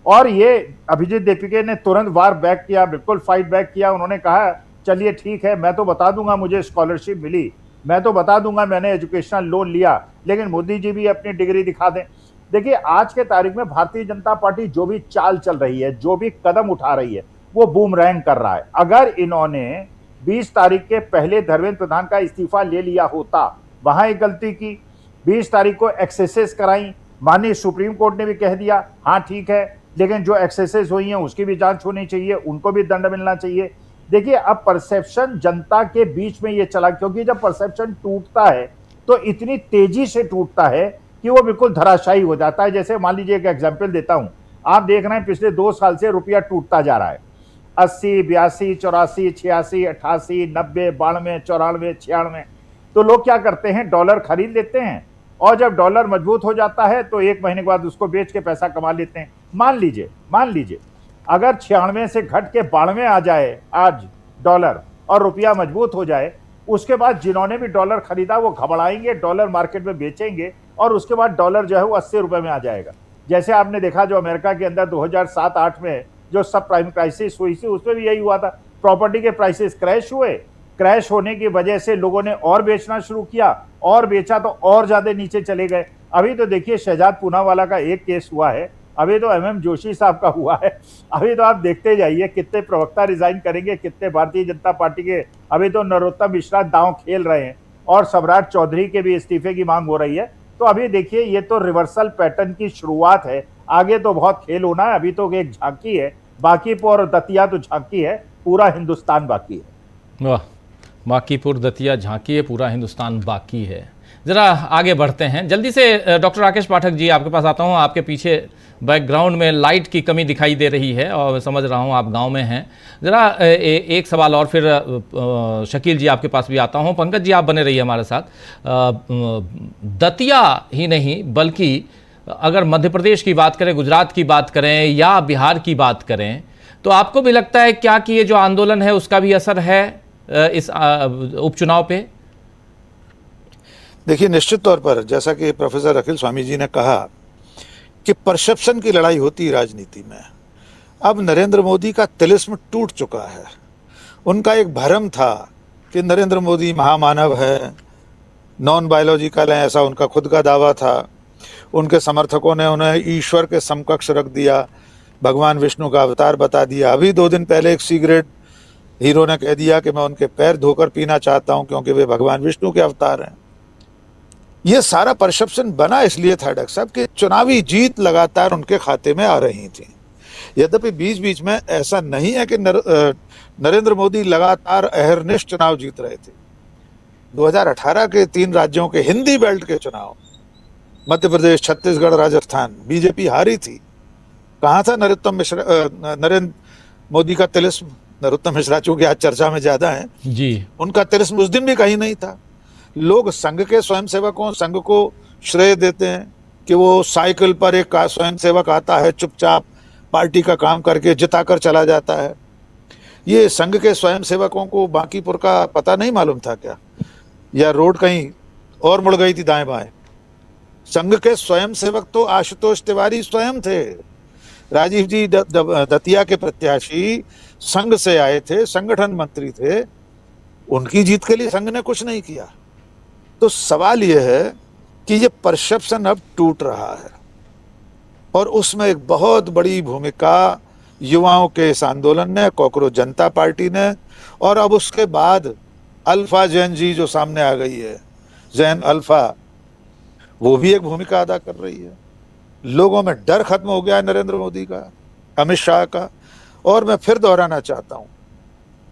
और ये अभिजीत दीपिके ने तुरंत वार बैक किया, बिल्कुल फाइट बैक किया। उन्होंने कहा चलिए ठीक है, मैं तो बता दूंगा मुझे स्कॉलरशिप मिली, मैं तो बता दूंगा मैंने एजुकेशनल लोन लिया, लेकिन मोदी जी भी अपनी डिग्री दिखा दें। देखिए आज के तारीख में भारतीय जनता पार्टी जो भी चाल चल रही है, जो भी कदम उठा रही है, वो बूमरैंग कर रहा है। अगर इन्होंने 20 तारीख के पहले धर्मेंद्र प्रधान का इस्तीफा ले लिया होता, वहां एक गलती की, 20 तारीख को एक्सेसेस कराई, माननीय सुप्रीम कोर्ट ने भी कह दिया हाँ ठीक है, लेकिन जो एक्सेसेस हुई हैं उसकी भी जांच होनी चाहिए, उनको भी दंड मिलना चाहिए। देखिए अब परसेप्शन जनता के बीच में ये चला, क्योंकि जब परसेप्शन टूटता है तो इतनी तेजी से टूटता है कि वो बिल्कुल धराशायी हो जाता है। जैसे मान लीजिए एक एग्जाम्पल देता हूं, आप देख रहे हैं पिछले 2 साल से रुपया टूटता जा रहा है, 80, 82, 84, 86, 88, 90, 92, 94, 96। तो लोग क्या करते हैं, डॉलर खरीद लेते हैं, और जब डॉलर मजबूत हो जाता है तो 1 महीने के बाद उसको बेच के पैसा कमा लेते हैं। मान लीजिए अगर 96 से घट के 92 आ जाए आज डॉलर और रुपया मजबूत हो जाए, उसके बाद जिन्होंने भी डॉलर खरीदा वो घबराएंगे, डॉलर मार्केट में बेचेंगे, और उसके बाद डॉलर जो है वो 80 रुपए में आ जाएगा। जैसे आपने देखा जो अमेरिका के अंदर 2007-8 में जो सब प्राइम क्राइसिस हुई थी, उसमें भी यही हुआ था, प्रॉपर्टी के प्राइसेस क्रैश हुए, क्रैश होने की वजह से लोगों ने और बेचना शुरू किया, और बेचा तो और ज्यादा नीचे चले गए। अभी तो देखिए शहजाद पूनावाला का एक केस हुआ है, अभी तो एमएम जोशी साहब का हुआ है। अभी तो आप देखते जाइए कितने प्रवक्ता रिजाइन करेंगे, कितने भारतीय जनता पार्टी के। अभी तो नरोत्तम मिश्रा दांव खेल रहे हैं और सम्राट चौधरी के भी इस्तीफे की मांग हो रही है। तो अभी देखिए ये तो रिवर्सल पैटर्न की शुरुआत है, आगे तो बहुत खेल होना है। अभी तो एक झांकी है, बांकीपुर और दतिया तो झांकी है, पूरा हिंदुस्तान बाकी है। वाह, बांकीपुर दतिया झांकी है, पूरा हिंदुस्तान बाकी है। जरा आगे बढ़ते हैं जल्दी से। डॉक्टर राकेश पाठक जी आपके पास आता हूं। आपके पीछे बैकग्राउंड में लाइट की कमी दिखाई दे रही है और मैं समझ रहा हूं आप गांव में हैं। जरा एक सवाल और, फिर शकील जी आपके पास भी आता हूं। पंकज जी आप बने रहिए हमारे साथ। दतिया ही नहीं बल्कि अगर मध्य प्रदेश की बात करें, गुजरात की बात करें या बिहार की बात करें, तो आपको भी लगता है क्या कि ये जो आंदोलन है उसका भी असर है इस उपचुनाव पे? देखिए, निश्चित तौर पर जैसा कि प्रोफेसर अखिल स्वामी जी ने कहा कि परसेप्शन की लड़ाई होती है राजनीति में। अब नरेंद्र मोदी का तिलिस्म टूट चुका है। उनका एक भ्रम था कि नरेंद्र मोदी महामानव है, नॉन बायोलॉजिकल है, ऐसा उनका खुद का दावा था। उनके समर्थकों ने उन्हें ईश्वर के समकक्ष रख दिया, भगवान विष्णु का अवतार बता दिया। अभी 2 दिन पहले एक सिगरेट हीरो ने कह दिया कि मैं उनके पैर धोकर पीना चाहता हूं क्योंकि वे भगवान विष्णु के अवतार हैं। ये सारा परसेप्शन बना इसलिए था डॉक्टर साहब कि चुनावी जीत लगातार उनके खाते में आ रही थी। यद्यपि बीच बीच में ऐसा नहीं है कि नरेंद्र मोदी लगातार अहरनिश चुनाव जीत रहे थे। 2018 के 3 राज्यों के हिंदी बेल्ट के चुनाव, मध्य प्रदेश, छत्तीसगढ़, राजस्थान, बीजेपी हारी थी। कहाँ था नरेंद्र मोदी का तिलिस्म? नरोत्तम मिश्रा चूंकि आज चर्चा में ज्यादा है जी, उनका तिलिस्म उस दिन भी कहीं नहीं था। लोग संघ के स्वयंसेवकों, संघ को श्रेय देते हैं कि वो साइकिल पर एक स्वयंसेवक आता है, चुपचाप पार्टी का काम करके जिताकर चला जाता है। ये संघ के स्वयंसेवकों को बांकीपुर का पता नहीं मालूम था क्या, या रोड कहीं और मुड़ गई थी दाएं बाएं? संघ के स्वयंसेवक तो आशुतोष तिवारी स्वयं थे। राजीव जी दतिया के प्रत्याशी संघ से आए थे, संगठन मंत्री थे। उनकी जीत के लिए संघ ने कुछ नहीं किया। तो सवाल यह है कि ये परसेप्शन अब टूट रहा है और उसमें एक बहुत बड़ी भूमिका युवाओं के इस आंदोलन ने, कॉकरोच जनता पार्टी ने, और अब उसके बाद अल्फा जैन जी जो सामने आ गई है, जैन अल्फा, वो भी एक भूमिका अदा कर रही है। लोगों में डर खत्म हो गया है नरेंद्र मोदी का, अमित शाह का। और मैं फिर दोहराना चाहता हूं,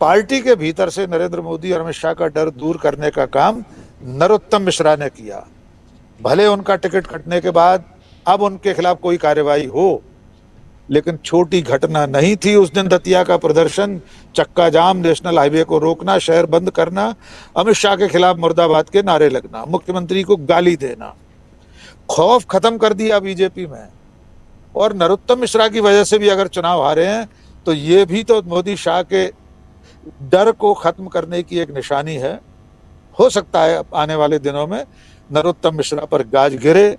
पार्टी के भीतर से नरेंद्र मोदी और अमित शाह का डर दूर करने का काम नरोत्तम मिश्रा ने किया। भले उनका टिकट कटने के बाद अब उनके खिलाफ कोई कार्रवाई हो, लेकिन छोटी घटना नहीं थी उस दिन दतिया का प्रदर्शन, चक्का जाम, नेशनल हाईवे को रोकना, शहर बंद करना, अमित शाह के खिलाफ मुर्दाबाद के नारे लगना, मुख्यमंत्री को गाली देना। खौफ खत्म कर दिया बीजेपी में। और नरोत्तम मिश्रा की वजह से भी अगर चुनाव हारे हैं तो ये भी तो मोदी शाह के डर को खत्म करने की एक निशानी है। हो सकता है आने वाले दिनों में नरोत्तम मिश्रा पर गाज गिरे।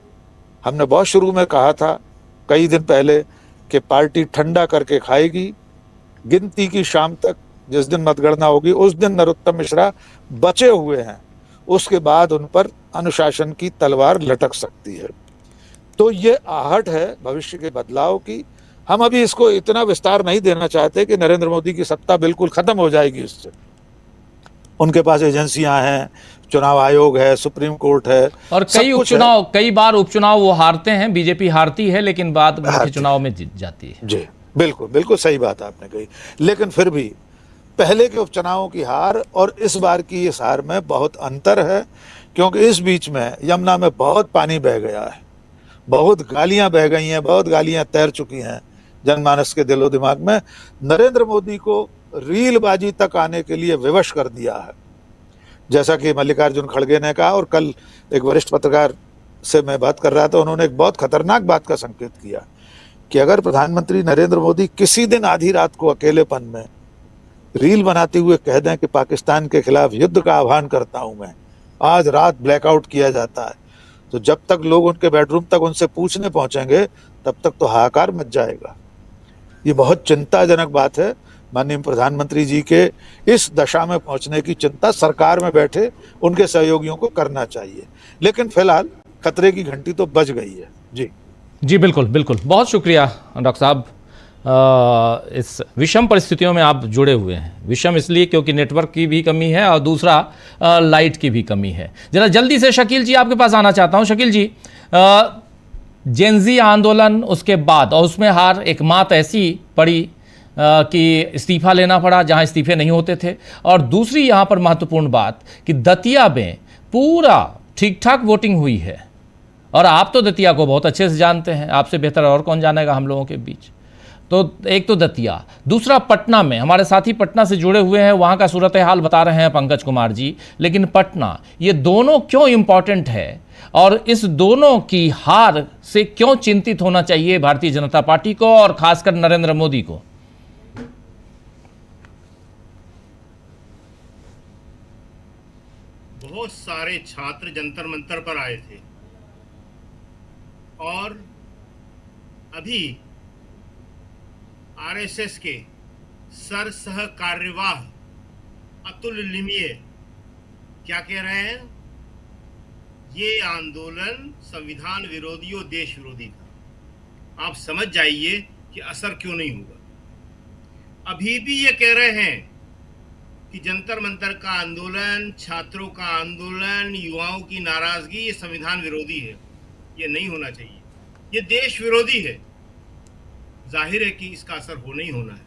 हमने बहुत शुरू में कहा था, कई दिन पहले, कि पार्टी ठंडा करके खाएगी। गिनती की शाम तक, जिस दिन मतगणना होगी उस दिन नरोत्तम मिश्रा बचे हुए हैं, उसके बाद उन पर अनुशासन की तलवार लटक सकती है। तो ये आहट है भविष्य के बदलाव की। हम अभी इसको इतना विस्तार नहीं देना चाहते कि नरेंद्र मोदी की सत्ता बिल्कुल खत्म हो जाएगी इससे। उनके पास एजेंसियां हैं, चुनाव आयोग है, सुप्रीम कोर्ट है, और कई बार उपचुनाव वो हारते हैं, बीजेपी हारती है लेकिन बाद में चुनाव में जीत जाती है। जी बिल्कुल, बिल्कुल सही बात आपने कही। लेकिन फिर भी पहले के उपचुनावों की हार और इस बार की इस हार में बहुत अंतर है, क्योंकि इस बीच में यमुना में बहुत पानी बह गया है, बहुत गालियां बह गई हैं, बहुत गालियां तैर चुकी हैं जनमानस के दिलो दिमाग में। नरेंद्र मोदी को रीलबाजी तक आने के लिए विवश कर दिया है। जैसा कि मल्लिकार्जुन खड़गे ने कहा, और कल एक वरिष्ठ पत्रकार से मैं बात कर रहा था, उन्होंने एक बहुत खतरनाक बात का संकेत किया कि अगर प्रधानमंत्री नरेंद्र मोदी किसी दिन आधी रात को अकेलेपन में रील बनाते हुए कह दें कि पाकिस्तान के खिलाफ युद्ध का आह्वान करता हूं मैं, आज रात ब्लैकआउट किया जाता है, तो जब तक लोग उनके बेडरूम तक उनसे पूछने पहुंचेंगे तब तक तो हाहाकार मच जाएगा। ये बहुत चिंताजनक बात है। माननीय प्रधानमंत्री जी के इस दशा में पहुंचने की चिंता सरकार में बैठे उनके सहयोगियों को करना चाहिए। लेकिन फिलहाल खतरे की घंटी तो बज गई है। जी जी बिल्कुल बिल्कुल, बहुत शुक्रिया डॉक्टर साहब। इस विषम परिस्थितियों में आप जुड़े हुए हैं। विषम इसलिए क्योंकि नेटवर्क की भी कमी है और दूसरा लाइट की भी कमी है। जरा जल्दी से शकील जी आपके पास आना चाहता हूं। शकील जी, जेनजी आंदोलन उसके बाद और उसमें हार एक मात ऐसी पड़ी कि इस्तीफा लेना पड़ा जहां इस्तीफे नहीं होते थे, और दूसरी यहां पर महत्वपूर्ण बात कि दतिया में पूरा ठीक ठाक वोटिंग हुई है, और आप तो दतिया को बहुत अच्छे से जानते हैं, आपसे बेहतर और कौन जानेगा हम लोगों के बीच। तो एक तो दतिया, दूसरा पटना में हमारे साथी पटना से जुड़े हुए हैं, वहां का सूरत हाल बता रहे हैं पंकज कुमार जी। लेकिन पटना, ये दोनों क्यों इंपॉर्टेंट है और इस दोनों की हार से क्यों चिंतित होना चाहिए भारतीय जनता पार्टी को और खासकर नरेंद्र मोदी को? बहुत सारे छात्र जंतर मंतर पर आए थे और अभी आरएसएस के सर सह कार्यवाह अतुल लिमिये क्या कह रहे हैं? ये आंदोलन संविधान विरोधी और देश विरोधी था। आप समझ जाइए कि असर क्यों नहीं होगा। अभी भी ये कह रहे हैं कि जंतर मंतर का आंदोलन, छात्रों का आंदोलन, युवाओं की नाराजगी, ये संविधान विरोधी है, ये नहीं होना चाहिए, ये देश विरोधी है। जाहिर है कि इसका असर होना ही होना है,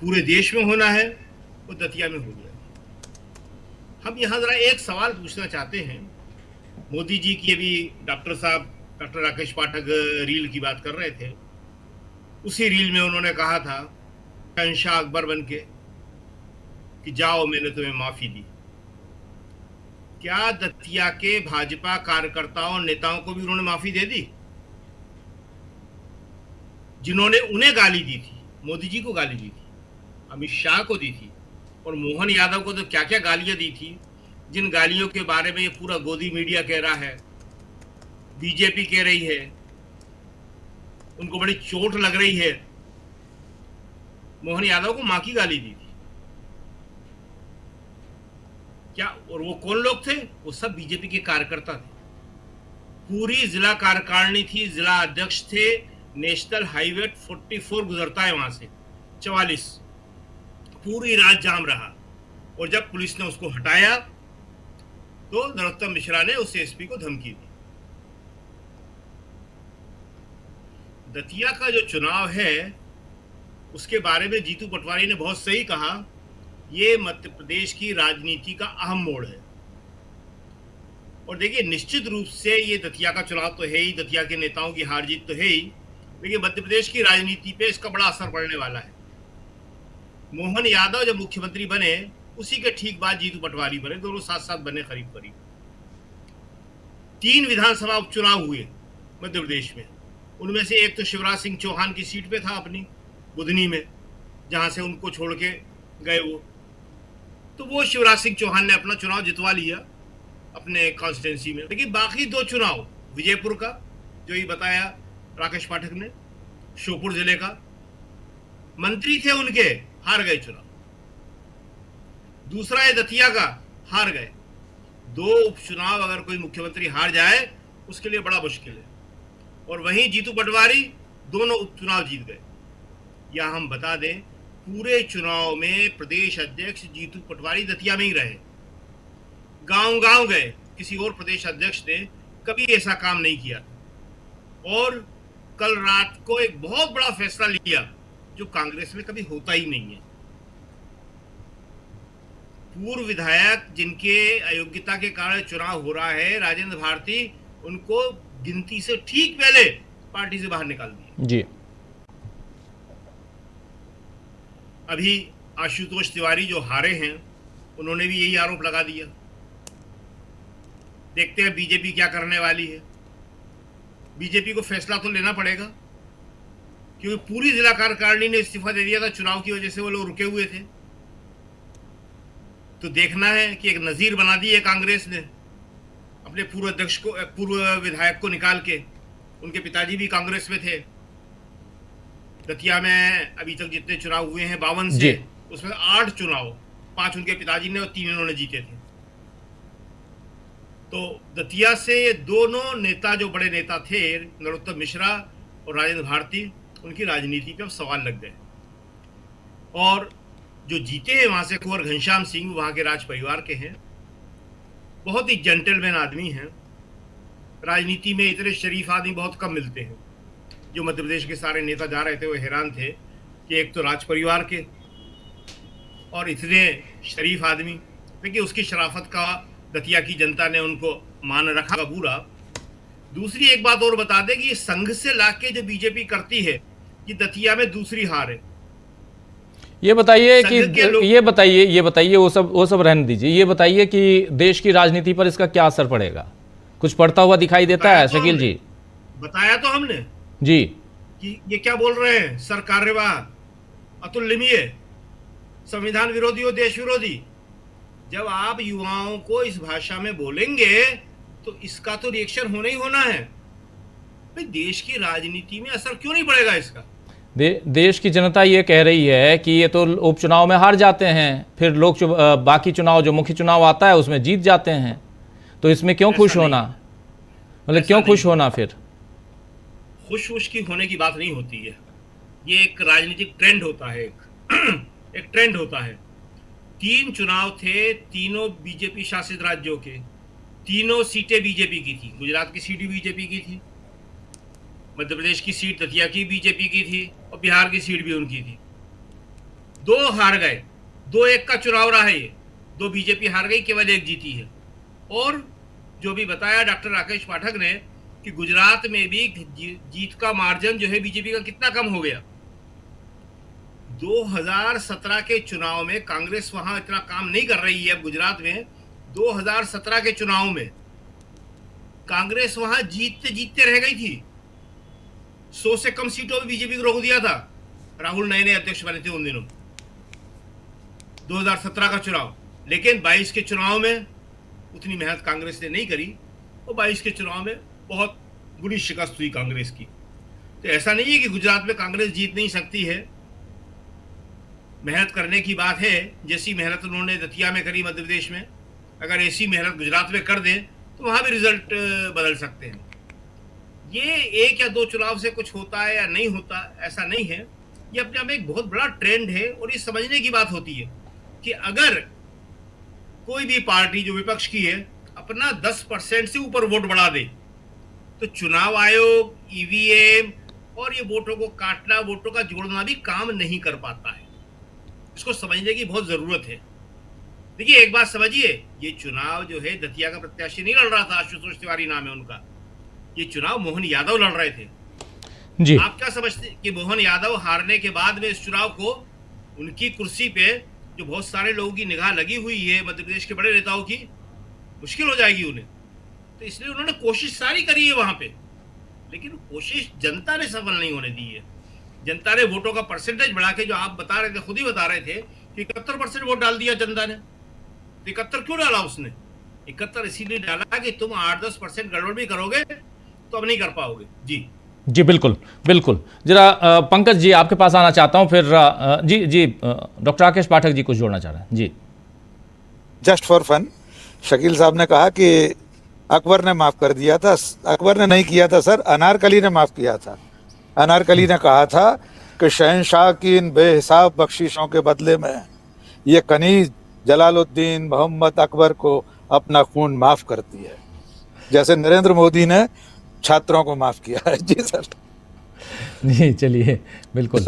पूरे देश में होना है, वो दतिया में हो गया। हम यहाँ जरा एक सवाल पूछना चाहते हैं। मोदी जी की अभी डॉक्टर साहब, डॉक्टर राकेश पाठक रील की बात कर रहे थे, उसी रील में उन्होंने कहा था शहंशाह अकबर बन के कि जाओ मैंने तुम्हें माफी दी। क्या दतिया के भाजपा कार्यकर्ताओं नेताओं को भी उन्होंने माफी दे दी? जिन्होंने उन्हें गाली दी थी, मोदी जी को गाली दी थी, अमित शाह को दी थी, और मोहन यादव को तो क्या क्या गालियां दी थी, जिन गालियों के बारे में ये पूरा गोदी मीडिया कह रहा है, बीजेपी कह रही है, उनको बड़ी चोट लग रही है। मोहन यादव को मां की गाली दी थी क्या? और वो कौन लोग थे? वो सब बीजेपी के कार्यकर्ता थे। पूरी जिला कार्यकारिणी थी, जिला अध्यक्ष थे। नेशनल हाईवे 44 गुजरता है वहां से, 44, पूरी रात जाम रहा, और जब पुलिस ने उसको हटाया तो नरोत्तम मिश्रा ने उस एसपी को धमकी दी। दतिया का जो चुनाव है उसके बारे में जीतू पटवारी ने बहुत सही कहा, ये मध्य प्रदेश की राजनीति का अहम मोड़ है। और देखिए, निश्चित रूप से ये दतिया का चुनाव तो है ही, दतिया के नेताओं की हार जीत तो है ही, लेकिन मध्य प्रदेश की राजनीति पे इसका बड़ा असर पड़ने वाला है। मोहन यादव जब मुख्यमंत्री बने, उसी के ठीक बाद जीतू पटवारी बने, दोनों साथ साथ बने करीब करीब। 3 विधानसभा उपचुनाव हुए मध्य प्रदेश में, उनमें से एक तो शिवराज सिंह चौहान की सीट पे था अपनी बुधनी में, जहां से उनको छोड़ के गए वो, तो वो शिवराज सिंह चौहान ने अपना चुनाव जितवा लिया अपने कॉन्स्टिट्यूंसी में। लेकिन बाकी 2 चुनाव, विजयपुर का जो ये बताया राकेश पाठक ने, श्योपुर जिले का, मंत्री थे उनके, हार गए चुनाव। दूसरा है दतिया का, हार गए। 2 उपचुनाव अगर कोई मुख्यमंत्री हार जाए उसके लिए बड़ा मुश्किल है। और वहीं जीतू पटवारी दोनों उपचुनाव जीत गए। या हम बता दें, पूरे चुनाव में प्रदेश अध्यक्ष जीतू पटवारी दतिया में ही रहे, गांव गांव गए, किसी और प्रदेश अध्यक्ष ने कभी ऐसा काम नहीं किया। और कल रात को एक बहुत बड़ा फैसला लिया जो कांग्रेस में कभी होता ही नहीं है। पूर्व विधायक जिनके अयोग्यता के कारण चुनाव हो रहा है, राजेंद्र भारती, उनको गिनती से ठीक पहले पार्टी से बाहर निकाल दिया जी। अभी आशुतोष तिवारी जो हारे हैं, उन्होंने भी यही आरोप लगा दिया। देखते हैं बीजेपी क्या करने वाली है। बीजेपी को फैसला तो लेना पड़ेगा, क्योंकि पूरी जिला कार्यकारिणी ने इस्तीफा दे दिया था, चुनाव की वजह से वो लोग रुके हुए थे। तो देखना है कि एक नजीर बना दी है कांग्रेस ने अपने पूर्व अध्यक्ष को, पूर्व विधायक को निकाल के। उनके पिताजी भी कांग्रेस में थे। दतिया में अभी तक जितने चुनाव हुए हैं 52 से, उसमें 8 चुनाव, 5 उनके पिताजी ने और 3 इन्होंने जीते थे। तो दतिया से ये दोनों नेता, जो बड़े नेता थे, नरोत्तम मिश्रा और राजेंद्र भारती, उनकी राजनीति पे अब सवाल लग गए। और जो जीते हैं वहां से कुंवर घनश्याम सिंह, वहां के राज परिवार के हैं, बहुत ही जेंटलमैन आदमी हैं। राजनीति में इतने शरीफ आदमी बहुत कम मिलते हैं। जो मध्य प्रदेश के सारे नेता जा रहे थे वो हैरान थे कि एक तो राज परिवार के और इतने शरीफ आदमी, देखिए उसकी शराफत का दतिया की जनता ने उनको मान रखा पूरा। दूसरी एक बात और बता दें कि ये संघ से लाके जो बीजेपी करती है, ये दतिया में दूसरी हार है। ये बताइए कि ये बताइए वो सब रहने दीजिए। ये बताइए कि देश की राजनीति पर इसका क्या असर पड़ेगा? कुछ पड़ता हुआ दिखाई देता है शकील जी? बताया तो हमने जी कि ये क्या बोल रहे हैं, सर कार्यवाह, अतुल लिमिये, संविधान विरोधी और देश विरोधी। जब आप युवाओं को इस भाषा में बोलेंगे तो इसका तो रिएक्शन होना ही होना है। भाई देश की राजनीति में असर क्यों नहीं पड़ेगा इसका? देश की जनता ये कह रही है कि ये तो उपचुनाव में हार जाते हैं, फिर बाकी चुनाव जो मुख्य चुनाव आता है उसमें जीत जाते हैं, तो इसमें क्यों खुश होना? मतलब क्यों खुश होना? फिर खुश की होने की बात नहीं होती है। ये एक राजनीतिक ट्रेंड होता है, एक ट्रेंड होता है। 3 चुनाव थे, तीनों बीजेपी शासित राज्यों के, तीनों सीटें बीजेपी की थी। गुजरात की सीट भी बीजेपी की थी, मध्य प्रदेश की सीट दतिया की बीजेपी की थी और बिहार की सीट भी उनकी थी। 2 हार गए, 2-1 का चुनाव रहा है ये। 2 बीजेपी हार गई, केवल 1 जीती है। और जो भी बताया डॉक्टर राकेश पाठक ने कि गुजरात में भी जीत का मार्जिन जो है बीजेपी का कितना कम हो गया। 2017 के चुनाव में कांग्रेस वहां इतना काम नहीं कर रही है। अब गुजरात में 2017 के चुनाव में कांग्रेस वहां जीतते रह गई थी। 100 से कम सीटों में बीजेपी को रोक दिया था। राहुल नए अध्यक्ष बने थे उन दिनों, 2017 का चुनाव। लेकिन 22 के चुनाव में उतनी मेहनत कांग्रेस ने नहीं करी और 22 के चुनाव में बहुत बुरी शिकस्त हुई कांग्रेस की। तो ऐसा नहीं है कि गुजरात में कांग्रेस जीत नहीं सकती है, मेहनत करने की बात है। जैसी मेहनत उन्होंने दतिया में करी मध्य प्रदेश में, अगर ऐसी मेहनत गुजरात में कर दें तो वहां भी रिजल्ट बदल सकते हैं। ये 1 या 2 चुनाव से कुछ होता है या नहीं होता, ऐसा नहीं है। ये अपने आप में एक बहुत बड़ा ट्रेंड है और ये समझने की बात होती है कि अगर कोई भी पार्टी जो विपक्ष की है अपना 10% से ऊपर वोट बढ़ा दे तो चुनाव आयोग, ईवीएम और ये वोटों को काटना, वोटों का जोड़ना भी काम नहीं कर पाता है। इसको समझने की बहुत जरूरत है। देखिए एक बात समझिए, ये चुनाव जो है दतिया का प्रत्याशी नहीं लड़ रहा था, आशुतोष तिवारी नाम है उनका। ये चुनाव मोहन यादव लड़ रहे थे जी। आप क्या समझते कि मोहन यादव हारने के बाद में इस चुनाव को उनकी कुर्सी पे जो बहुत सारे लोगों की निगाह लगी हुई है, मध्य प्रदेश के बड़े नेताओं की, मुश्किल हो जाएगी उन्हें। तो इसलिए उन्होंने कोशिश सारी करी है वहां पे, लेकिन कोशिश जनता ने सफल नहीं होने दी है। जनता ने वोटों का परसेंटेज बढ़ा के, जो आप बता रहे थे, खुद ही बता रहे थे कि 71% वोट डाल दिया जनता ने। 71 क्यों डाला उसने? 71 इसीलिए डाला कि तुम 8-10% गड़बड़ भी करोगे तो अब नहीं कर पाओगे। जी बिल्कुल बिल्कुल। जरा पंकज जी आपके पास आना चाहता हूं, फिर जी डॉक्टर राकेश पाठक जी कुछ जोड़ना चाह रहे हैं। जी जस्ट फॉर फन, शकील साहब ने कहा कि अकबर ने माफ कर दिया था। अकबर ने नहीं किया था सर, अनारकली ने माफ किया था। अनारकली ने कहा था कि शहंशाह की इन बेहिसाब बख्शिशों के बदले में ये कनीज जलालुद्दीन मोहम्मद अकबर को अपना खून माफ करती है, जैसे नरेंद्र मोदी ने छात्रों को माफ किया है। जी सर। जी चलिए बिल्कुल।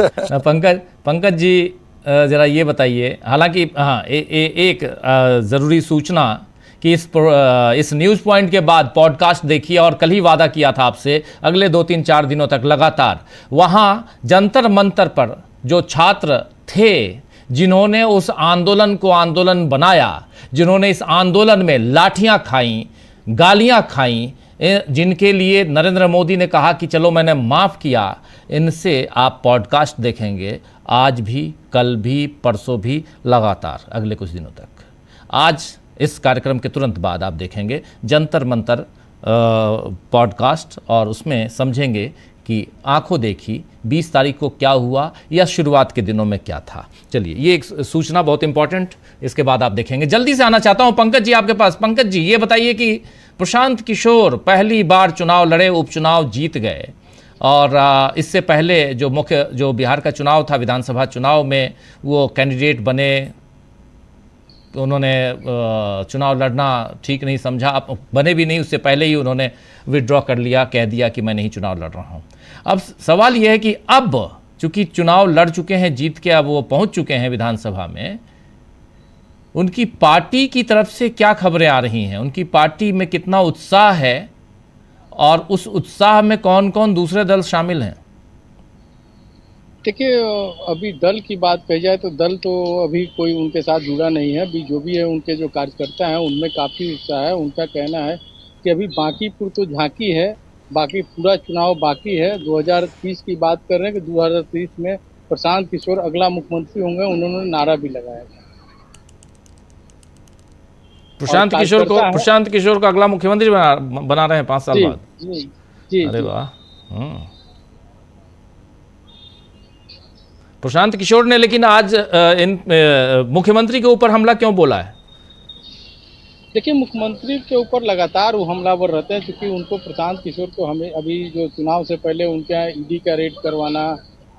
पंकज जी जरा ये बताइए, हालांकि हाँ एक ज़रूरी सूचना कि इस न्यूज़ पॉइंट के बाद पॉडकास्ट देखिए, और कल ही वादा किया था आपसे अगले 2-3-4 दिनों तक लगातार वहाँ जंतर मंतर पर जो छात्र थे, जिन्होंने उस आंदोलन को आंदोलन बनाया, जिन्होंने इस आंदोलन में लाठियाँ खाईं, गालियाँ खाईं, जिनके लिए नरेंद्र मोदी ने कहा कि चलो मैंने माफ़ किया, इनसे आप पॉडकास्ट देखेंगे आज भी, कल भी, परसों भी, लगातार अगले कुछ दिनों तक। आज इस कार्यक्रम के तुरंत बाद आप देखेंगे जंतर मंतर पॉडकास्ट और उसमें समझेंगे कि आंखों देखी 20 तारीख को क्या हुआ या शुरुआत के दिनों में क्या था। चलिए, ये एक सूचना बहुत इंपॉर्टेंट, इसके बाद आप देखेंगे। जल्दी से आना चाहता हूं पंकज जी आपके पास। पंकज जी, ये बताइए कि प्रशांत किशोर पहली बार चुनाव लड़े, उपचुनाव जीत गए, और इससे पहले जो बिहार का चुनाव था, विधानसभा चुनाव में वो कैंडिडेट बने, उन्होंने चुनाव लड़ना ठीक नहीं समझा, अब बने भी नहीं, उससे पहले ही उन्होंने विड्रॉ कर लिया, कह दिया कि मैं नहीं चुनाव लड़ रहा हूं। अब सवाल यह है कि अब चूंकि चुनाव लड़ चुके हैं, जीत के अब वो पहुंच चुके हैं विधानसभा में, उनकी पार्टी की तरफ से क्या खबरें आ रही हैं, उनकी पार्टी में कितना उत्साह है और उस उत्साह में कौन कौन दूसरे दल शामिल हैं? देखिए, अभी दल की बात कही जाए तो दल तो अभी कोई उनके साथ जुड़ा नहीं है। अभी जो भी है उनके जो कार्यकर्ता हैं उनमें काफ़ी उत्साह है। उनका कहना है कि अभी बांकीपुर तो झांकी है, बाकी पूरा चुनाव बाकी है। 2030 की बात कर रहे हैं कि 2030 में प्रशांत किशोर अगला मुख्यमंत्री होंगे, उन्होंने नारा भी लगाया है। प्रशांत किशोर को अगला मुख्यमंत्री बना रहे हैं 5 साल बाद। जी, अरे वाह। प्रशांत किशोर ने लेकिन आज मुख्यमंत्री के ऊपर हमला क्यों बोला है? देखिए, मुख्यमंत्री के ऊपर लगातार वो हमलावर रहते हैं, क्योंकि उनको प्रशांत किशोर को हमें अभी जो चुनाव से पहले उनके यहाँ ईडी का रेड करवाना,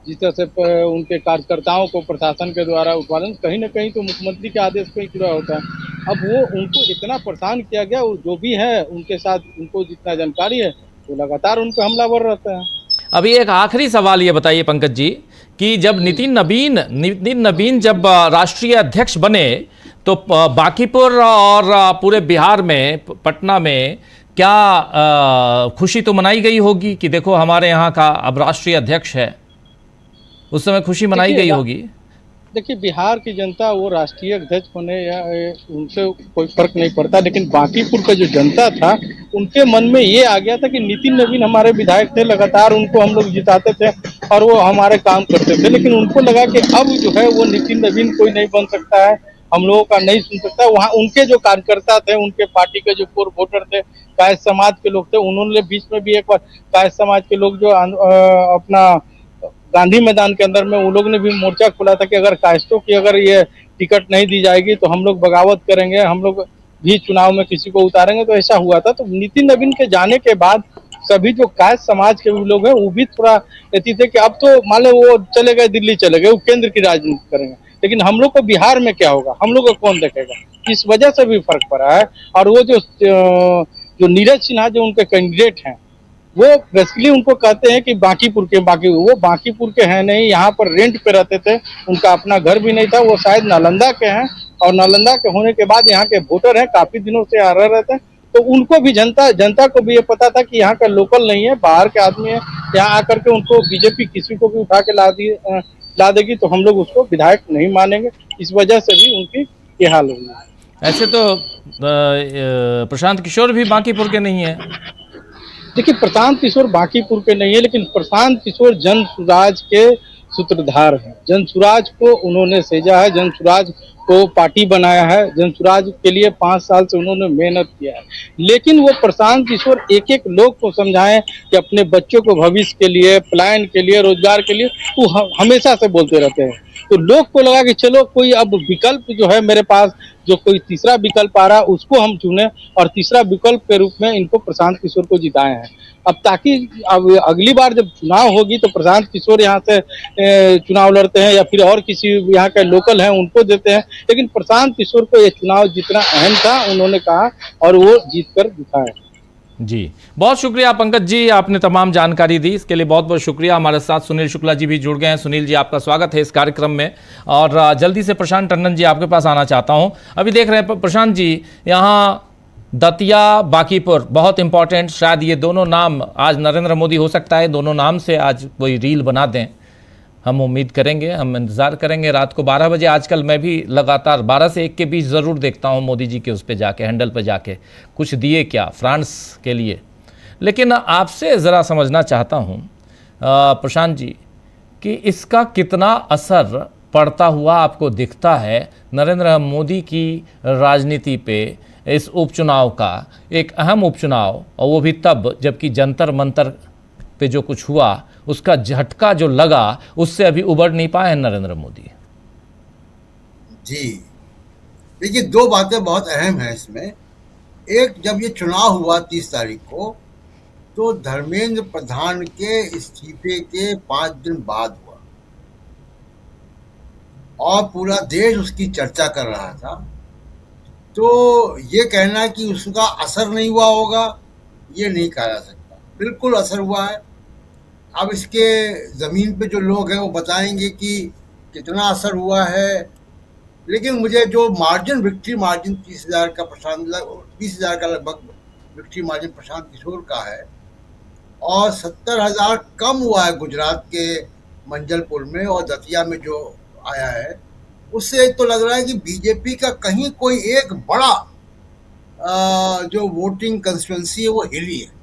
जिस तरह से उनके कार्यकर्ताओं को प्रशासन के द्वारा उत्पादन, कहीं ना कहीं तो मुख्यमंत्री के आदेश पे ही पूरा होता है। अब वो उनको इतना परेशान किया गया, और जो भी है उनके साथ उनको जितना जानकारी है वो लगातार उन पर हमलावर रहता है। अभी एक आखिरी सवाल ये बताइए पंकज जी कि जब नितिन नबीन जब राष्ट्रीय अध्यक्ष बने तो बांकीपुर और पूरे बिहार में, पटना में क्या खुशी तो मनाई गई होगी कि देखो हमारे यहाँ का अब राष्ट्रीय अध्यक्ष है, उस समय खुशी मनाई गई होगी? देखिए, बिहार की जनता वो राष्ट्रीय अध्यक्ष होने या उनसे कोई फर्क नहीं पड़ता, लेकिन बांकीपुर का जो जनता था उनके मन में ये आ गया था कि नितिन नबीन हमारे विधायक थे, लगातार उनको हम लोग जिताते थे और वो हमारे काम करते थे, लेकिन उनको लगा कि अब जो है वो नितिन नबीन कोई नहीं बन सकता है, हम लोगों का नहीं सुन सकता। वहाँ उनके जो कार्यकर्ता थे, उनके पार्टी के जो कोर वोटर थे, कायस्थ समाज के लोग थे, उन्होंने बीच में भी एक बार कायस्थ समाज के लोग जो अपना गांधी मैदान के अंदर में उन लोग ने भी मोर्चा खोला था कि अगर कायस्थों की अगर ये टिकट नहीं दी जाएगी तो हम लोग बगावत करेंगे, हम लोग भी चुनाव में किसी को उतारेंगे। तो ऐसा हुआ था। तो नितिन नबीन के जाने के बाद सभी जो कायस्थ समाज के लोग हैं वो भी थोड़ा कहती थे कि अब तो मान लो वो चले गए, दिल्ली चले गए, वो केंद्र की राजनीति करेंगे, लेकिन हम लोग को बिहार में क्या होगा, हम लोग को कौन देखेगा, इस वजह से भी फर्क पड़ा है। और वो जो नीरज सिन्हा जो उनके कैंडिडेट हैं वो बेसिकली उनको कहते हैं कि बांकीपुर वो बांकीपुर के हैं नहीं, यहाँ पर रेंट पे रहते थे, उनका अपना घर भी नहीं था, वो शायद नालंदा के हैं और नालंदा के होने के बाद यहाँ के वोटर हैं, काफी दिनों से आ रहे थे। तो उनको भी जनता को भी ये पता था कि यहाँ का लोकल नहीं है, बाहर के आदमी है, यहाँ आकर के उनको बीजेपी किसी को भी उठा के ला देगी तो हम लोग उसको विधायक नहीं मानेंगे। इस वजह से भी उनकी ये हाल हुई। ऐसे तो प्रशांत किशोर भी बांकीपुर के नहीं है। देखिए, प्रशांत किशोर बांकीपुर के नहीं है, लेकिन प्रशांत किशोर जन सुराज के सूत्रधार हैं। जन सुराज को उन्होंने सृजा है, जन सुराज को पार्टी बनाया है, जन सुराज के लिए 5 साल से उन्होंने मेहनत किया है। लेकिन वो प्रशांत किशोर एक एक लोग को समझाएं कि अपने बच्चों को भविष्य के लिए, पलायन के लिए, रोजगार के लिए, वो हमेशा से बोलते रहते हैं। तो लोग को लगा कि चलो कोई अब विकल्प जो है मेरे पास, जो कोई तीसरा विकल्प आ रहा है उसको हम चुने और तीसरा विकल्प के रूप में इनको प्रशांत किशोर को जिताए हैं। अब ताकि अब अगली बार जब चुनाव होगी तो प्रशांत किशोर यहाँ से चुनाव लड़ते हैं या फिर और किसी यहाँ के लोकल हैं उनको देते हैं, लेकिन प्रशांत किशोर को ये चुनाव जितना अहम था उन्होंने कहा और वो जीत कर दिखाए। जी, बहुत शुक्रिया पंकज जी, आपने तमाम जानकारी दी, इसके लिए बहुत बहुत शुक्रिया। हमारे साथ सुनील शुक्ला जी भी जुड़ गए हैं। सुनील जी, आपका स्वागत है इस कार्यक्रम में और जल्दी से प्रशांत टंडन जी आपके पास आना चाहता हूं। अभी देख रहे हैं प्रशांत जी, यहाँ दतिया, बांकीपुर बहुत इंपॉर्टेंट, शायद ये दोनों नाम आज नरेंद्र मोदी हो सकता है दोनों नाम से आज कोई रील बना दें, हम उम्मीद करेंगे, हम इंतज़ार करेंगे। रात को 12 बजे आजकल मैं भी लगातार 12 से 1 के बीच ज़रूर देखता हूँ मोदी जी के उस पर जाके, हैंडल पर जाके कुछ दिए क्या फ्रांस के लिए। लेकिन आपसे ज़रा समझना चाहता हूँ प्रशांत जी कि इसका कितना असर पड़ता हुआ आपको दिखता है नरेंद्र मोदी की राजनीति पे, इस उपचुनाव का, एक अहम उपचुनाव, और वो भी तब जबकि जंतर मंतर पे जो कुछ हुआ उसका झटका जो लगा उससे अभी उबर नहीं पाए हैं नरेंद्र मोदी। जी देखिए, दो बातें बहुत अहम हैं इसमें। एक, जब ये चुनाव हुआ 30 तारीख को, तो धर्मेंद्र प्रधान के इस्तीफे के 5 दिन बाद हुआ और पूरा देश उसकी चर्चा कर रहा था। तो ये कहना कि उसका असर नहीं हुआ होगा, ये नहीं कहा जा सकता। बिल्कुल असर हुआ है। अब इसके ज़मीन पे जो लोग हैं वो बताएंगे कि कितना असर हुआ है, लेकिन मुझे जो विक्ट्री मार्जिन 20,000 का लगभग विक्ट्री मार्जिन प्रशांत किशोर का है, और 70,000 कम हुआ है गुजरात के मंजलपुर में और दतिया में जो आया है, उससे तो लग रहा है कि बीजेपी का कहीं कोई एक बड़ा जो वोटिंग कंस्टिट्यूंसी है वो हिली है।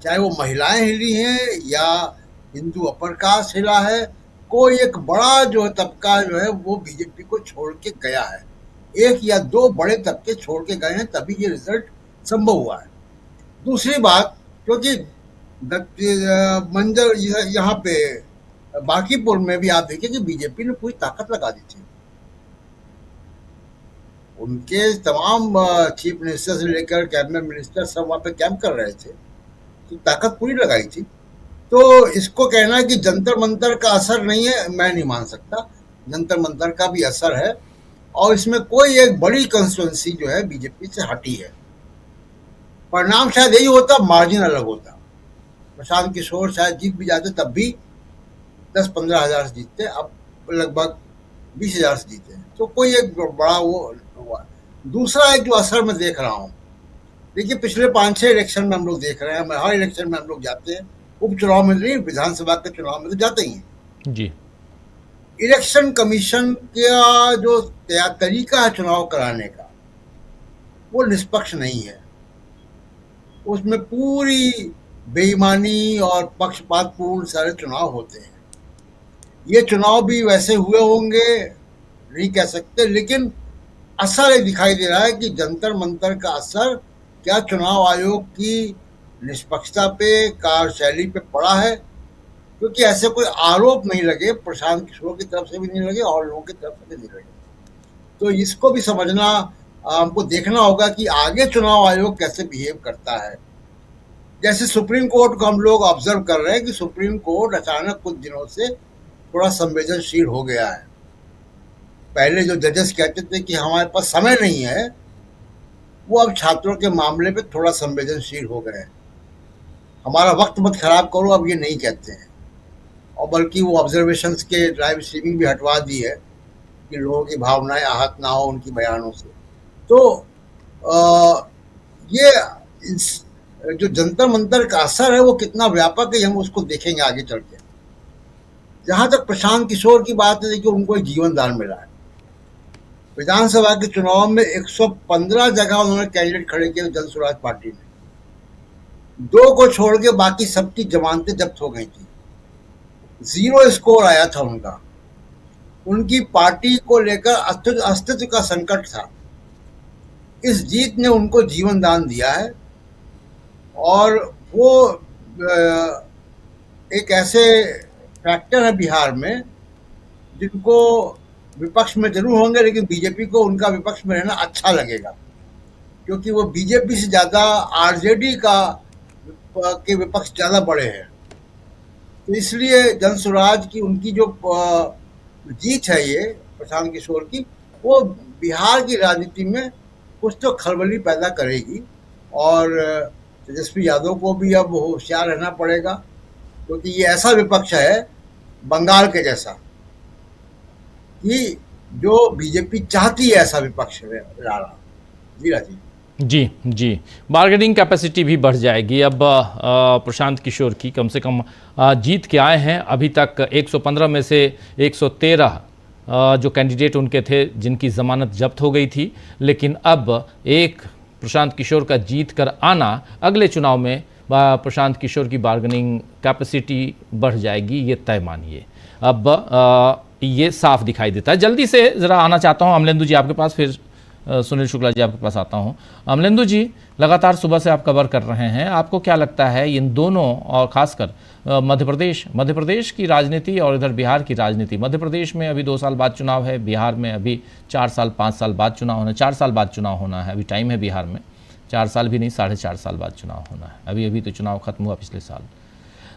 चाहे वो महिलाएं हिली हैं या हिंदू अपर कास्ट हिला है, कोई एक बड़ा जो तबका जो है वो बीजेपी को छोड़ के गया है। एक या दो बड़े तबके छोड़ के गए हैं, तभी ये रिजल्ट संभव हुआ है। दूसरी बात, क्योंकि मंजर यहाँ पे बांकीपुर में भी आप देखिए कि बीजेपी ने पूरी ताकत लगा दी थी। उनके तमाम चीफ मिनिस्टर से लेकर कैबिनेट मिनिस्टर सब वहाँ पे कैंप कर रहे थे, तो ताकत पूरी लगाई थी। तो इसको कहना कि जंतर मंतर का असर नहीं है, मैं नहीं मान सकता। जंतर मंतर का भी असर है, और इसमें कोई एक बड़ी कंस्टिट्यूंसी जो है बीजेपी से हटी है। परिणाम शायद यही होता, मार्जिन अलग होता। प्रशांत किशोर शायद जीत भी जाते, तब भी 10-15 हज़ार से जीतते, अब लगभग 20,000 से जीते। तो कोई एक बड़ा वो हुआ। दूसरा एक जो असर मैं देख रहा हूँ, देखिए पिछले 5-6 इलेक्शन में हम लोग देख रहे हैं, हर इलेक्शन में हम लोग जाते हैं, उपचुनाव में नहीं, विधानसभा के चुनाव में तो जाते ही हैं जी। इलेक्शन कमीशन का जो तरीका है चुनाव कराने का, वो निष्पक्ष नहीं है। उसमें पूरी बेईमानी और पक्षपातपूर्ण सारे चुनाव होते हैं। ये चुनाव भी वैसे हुए होंगे, नहीं कह सकते, लेकिन असर ये दिखाई दे रहा है कि जंतर मंतर का असर क्या चुनाव आयोग की निष्पक्षता पे, कार्यशैली पे पड़ा है। क्योंकि ऐसे कोई आरोप नहीं लगे, प्रशांत किशोर की तरफ से भी नहीं लगे और लोगों की तरफ से भी नहीं लगे। तो इसको भी समझना, हमको देखना होगा कि आगे चुनाव आयोग कैसे बिहेव करता है। जैसे सुप्रीम कोर्ट को हम लोग ऑब्जर्व कर रहे हैं कि सुप्रीम कोर्ट अचानक कुछ दिनों से थोड़ा संवेदनशील हो गया है। पहले जो जजेस कहते थे कि हमारे पास समय नहीं है, वो अब छात्रों के मामले पे थोड़ा संवेदनशील हो गए हैं। हमारा वक्त मत खराब करो, अब ये नहीं कहते हैं। और बल्कि वो ऑब्जर्वेशंस के लाइव स्ट्रीमिंग भी हटवा दी है कि लोगों की भावनाएं आहत ना हो उनकी बयानों से। तो ये जो जंतर मंतर का असर है वो कितना व्यापक है, हम उसको देखेंगे आगे चल के। जहां तक प्रशांत किशोर की बात है, देखिए उनको एक जीवन दान मिला है। विधानसभा के चुनाव में 115 जगह उन्होंने कैंडिडेट खड़े किए जन स्वराज पार्टी ने। 2 को छोड़ के बाकी सबकी जमानतें जब्त हो गई थी। 0 स्कोर आया था उनका। उनकी पार्टी को लेकर अस्तित्व का संकट था। इस जीत ने उनको जीवन दान दिया है, और वो एक ऐसे फैक्टर है बिहार में जिनको विपक्ष में जरूर होंगे, लेकिन बीजेपी को उनका विपक्ष में रहना अच्छा लगेगा, क्योंकि वो बीजेपी से ज़्यादा आरजेडी के विपक्ष ज़्यादा बड़े हैं। तो इसलिए जन स्वराज की उनकी जो जीत है ये प्रशांत किशोर की, वो बिहार की राजनीति में कुछ तो खलबली पैदा करेगी। और तेजस्वी यादव को भी अब होशियार रहना पड़ेगा, क्योंकि ये ऐसा विपक्ष है बंगाल के जैसा कि जो बीजेपी चाहती है ऐसा विपक्ष रहा। जी राजीव जी जी, बार्गेनिंग कैपेसिटी भी बढ़ जाएगी। अब प्रशांत किशोर की कम से कम जीत के आए हैं अभी तक 115 में से 113 जो कैंडिडेट उनके थे जिनकी ज़मानत जब्त हो गई थी, लेकिन अब एक प्रशांत किशोर का जीत कर आना, अगले चुनाव में प्रशांत किशोर की बार्गेनिंग कैपेसिटी बढ़ जाएगी, ये तय मानिए। अब ये साफ दिखाई देता है। जल्दी से ज़रा आना चाहता हूँ अमलेंदु जी आपके पास, फिर सुनील शुक्ला जी आपके पास आता हूँ। अमलेंदु जी, लगातार सुबह से आप कवर कर रहे हैं, आपको क्या लगता है इन दोनों और खासकर मध्य प्रदेश की राजनीति और इधर बिहार की राजनीति? मध्य प्रदेश में अभी 2 साल बाद चुनाव है, बिहार में अभी 4 साल 5 साल बाद चुनाव होना, 4 साल बाद चुनाव होना है, अभी टाइम है बिहार में, 4 साल भी नहीं 4.5 साल बाद चुनाव होना है, अभी तो चुनाव खत्म हुआ पिछले साल।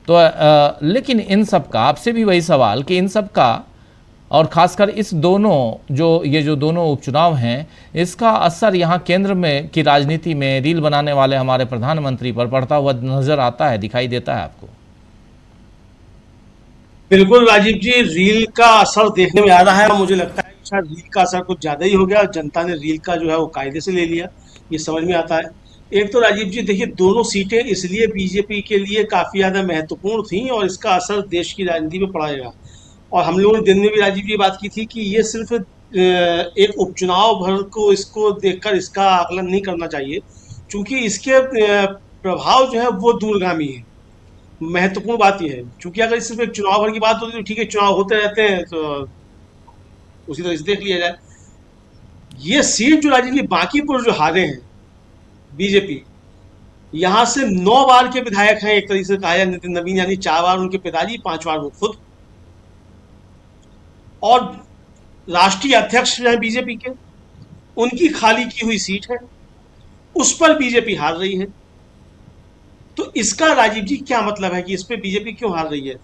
तो लेकिन इन सब का, आपसे भी वही सवाल कि इन सब का और खासकर इस दोनों जो दोनों उपचुनाव हैं, इसका असर यहाँ केंद्र में की राजनीति में रील बनाने वाले हमारे प्रधानमंत्री पर पड़ता हुआ नजर आता है, दिखाई देता है आपको? बिल्कुल राजीव जी, रील का असर देखने में आ रहा है। मुझे लगता है शायद रील का असर कुछ ज्यादा ही हो गया और जनता ने रील का जो है वो कायदे से ले लिया, ये समझ में आता है। एक तो राजीव जी देखिए, दोनों सीटें इसलिए बीजेपी के लिए काफी ज्यादा महत्वपूर्ण थी और इसका असर देश की राजनीति में पड़ेगा। और हम लोगों ने दिन में भी राजीव जी बात की थी कि ये सिर्फ एक उपचुनाव भर को इसको देखकर इसका आकलन नहीं करना चाहिए, क्योंकि इसके प्रभाव जो है वो दूरगामी है। महत्वपूर्ण बात यह है, क्योंकि अगर सिर्फ एक चुनाव भर की बात होती तो ठीक है, चुनाव होते रहते हैं तो उसी तरह से देख लिया जाए। ये सीट जो राजीव जी बांकीपुर जो हारे हैं बीजेपी, यहां से 9 बार के विधायक हैं, एक तरीके से कहा जाए नितिन नवीन, यानी 4 बार उनके पिताजी, 5 बार वो खुद, और राष्ट्रीय अध्यक्ष हैं बीजेपी के, उनकी खाली की हुई सीट है, उस पर बीजेपी हार रही है। तो इसका राजीव जी क्या मतलब है कि इस पे बीजेपी क्यों हार रही है?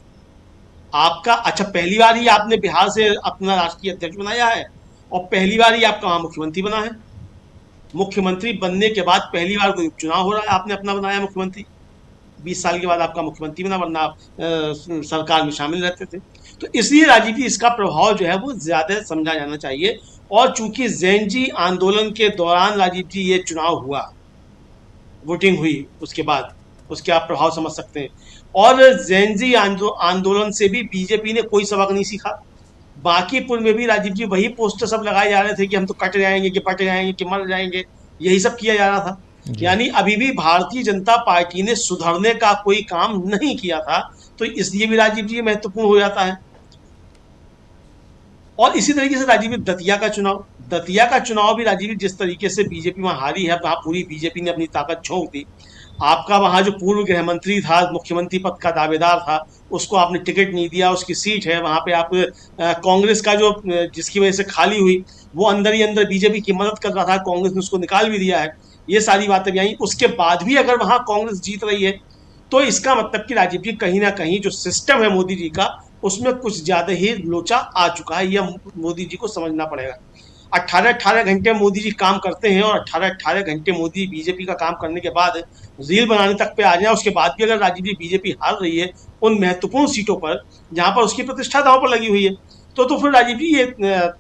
आपका अच्छा, पहली बार ही आपने बिहार से अपना राष्ट्रीय अध्यक्ष बनाया है और पहली बार ही आपका वहां मुख्यमंत्री बना है। मुख्यमंत्री बनने के बाद पहली बार कोई उपचुनाव हो रहा है, आपने अपना बनाया मुख्यमंत्री। 20 साल के बाद आपका मुख्यमंत्री बना, वरना आप सरकार में शामिल रहते थे। तो इसलिए राजीव जी इसका प्रभाव जो है वो ज्यादा समझा जाना चाहिए। और चूंकि जैन जी आंदोलन के दौरान राजीव जी ये चुनाव हुआ, वोटिंग हुई, उसके बाद उसके आप प्रभाव समझ सकते हैं। और जैन जी आंदोलन से भी बीजेपी ने कोई सबक नहीं सीखा। बांकीपुर में भी राजीव जी वही पोस्टर सब लगाए जा रहे थे कि हम तो कट जाएंगे, कि पट जाएंगे, कि मर जाएंगे, यही सब किया जा रहा था। यानी अभी भी भारतीय जनता पार्टी ने सुधरने का कोई काम नहीं किया था। तो इसलिए भी राजीव जी महत्वपूर्ण हो जाता है। और इसी तरीके से राजीव जी दतिया का चुनाव भी राजीव जी जिस तरीके से बीजेपी वहां हारी है, वहां पूरी बीजेपी ने अपनी ताकत झोंक दी। आपका वहां जो पूर्व गृह मंत्री था, मुख्यमंत्री पद का दावेदार था, उसको आपने टिकट नहीं दिया, उसकी सीट है वहां पे। आप कांग्रेस का जो जिसकी वजह से खाली हुई, वो अंदर ही अंदर बीजेपी की मदद कर रहा था, कांग्रेस ने उसको निकाल भी दिया है। ये सारी बातें भी आई। उसके बाद भी अगर वहां कांग्रेस जीत रही है तो इसका मतलब कि राजीव जी कहीं ना कहीं जो सिस्टम है मोदी जी का, उसमें कुछ ज्यादा ही लोचा आ चुका है। यह मोदी जी को समझना पड़ेगा। 18-18 घंटे मोदी जी काम करते हैं और 18-18 घंटे मोदी बीजेपी का काम करने के बाद रील बनाने तक पे आ जाए, उसके बाद भी अगर राजीव जी बीजेपी हार रही है उन महत्वपूर्ण सीटों पर जहां पर उसकी प्रतिष्ठा दांव पर लगी हुई है, तो फिर राजीव जी ये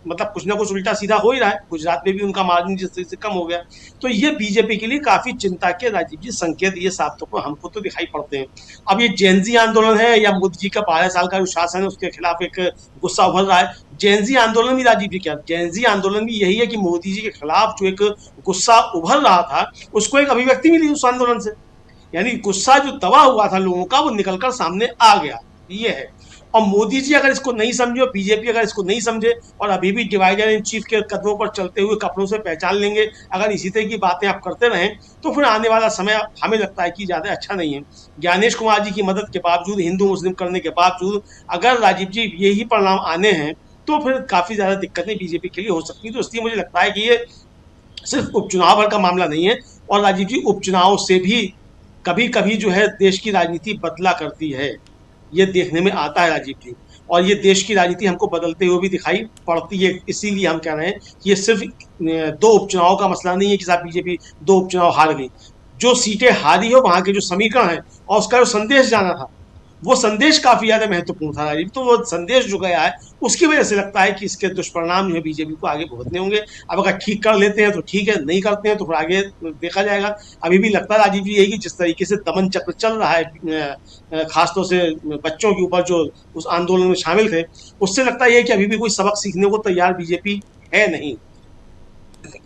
मतलब कुछ ना कुछ उल्टा सीधा हो ही रहा है। गुजरात में भी उनका मार्जिन जिस तरह से कम हो गया, तो ये बीजेपी के लिए काफी चिंता के राजीव जी संकेत ये साफ तौर पर हमको तो दिखाई पड़ते हैं। अब ये जैनजी आंदोलन है या मोदी जी का 12 साल का जो शासन है उसके खिलाफ एक गुस्सा उभर रहा है। जैनजी आंदोलन भी राजीव जी क्या, जैनजी आंदोलन भी यही है कि मोदी जी के खिलाफ जो एक गुस्सा उभर रहा था उसको एक अभिव्यक्ति मिली उस आंदोलन से। यानी गुस्सा जो दबा हुआ था लोगों का, वो निकलकर सामने आ गया, ये है। और मोदी जी अगर इसको नहीं समझे, बीजेपी अगर इसको नहीं समझे और अभी भी डिवाइडर इन चीफ के कदमों पर चलते हुए कपड़ों से पहचान लेंगे, अगर इसी तरह की बातें आप करते रहें, तो फिर आने वाला समय हमें लगता है कि ज्यादा अच्छा नहीं है। ज्ञानेश कुमार जी की मदद के बावजूद, हिंदू मुस्लिम करने के बावजूद, अगर राजीव जी यही परिणाम आने हैं तो फिर काफी ज्यादा दिक्कतें बीजेपी के लिए हो सकती है। तो इसलिए मुझे लगता है कि ये सिर्फ उपचुनाव भर का मामला नहीं है। और राजीव जी उपचुनाव से भी कभी कभी जो है देश की राजनीति बदला करती है, ये देखने में आता है राजीव जी। और ये देश की राजनीति हमको बदलते हुए भी दिखाई पड़ती है। इसीलिए हम कह रहे हैं कि ये सिर्फ 2 उपचुनाव का मसला नहीं है कि साहब बीजेपी 2 उपचुनाव हार गई। जो सीटें हारी हो वहां के जो समीकरण है और उसका जो संदेश जाना था, वो संदेश काफी ज्यादा महत्वपूर्ण था राजीव। तो वो संदेश जो गया है उसकी वजह से लगता है कि इसके दुष्परिणाम जो है बीजेपी को आगे भुगतने होंगे। अब अगर ठीक कर लेते हैं तो ठीक है, नहीं करते हैं तो फिर आगे देखा जाएगा। अभी भी लगता है राजीव जी यही कि जिस तरीके से दमन चक्र चल रहा है खासतौर से बच्चों के ऊपर जो उस आंदोलन में शामिल थे, उससे लगता है कि अभी भी कोई सबक सीखने को तैयार बीजेपी है नहीं।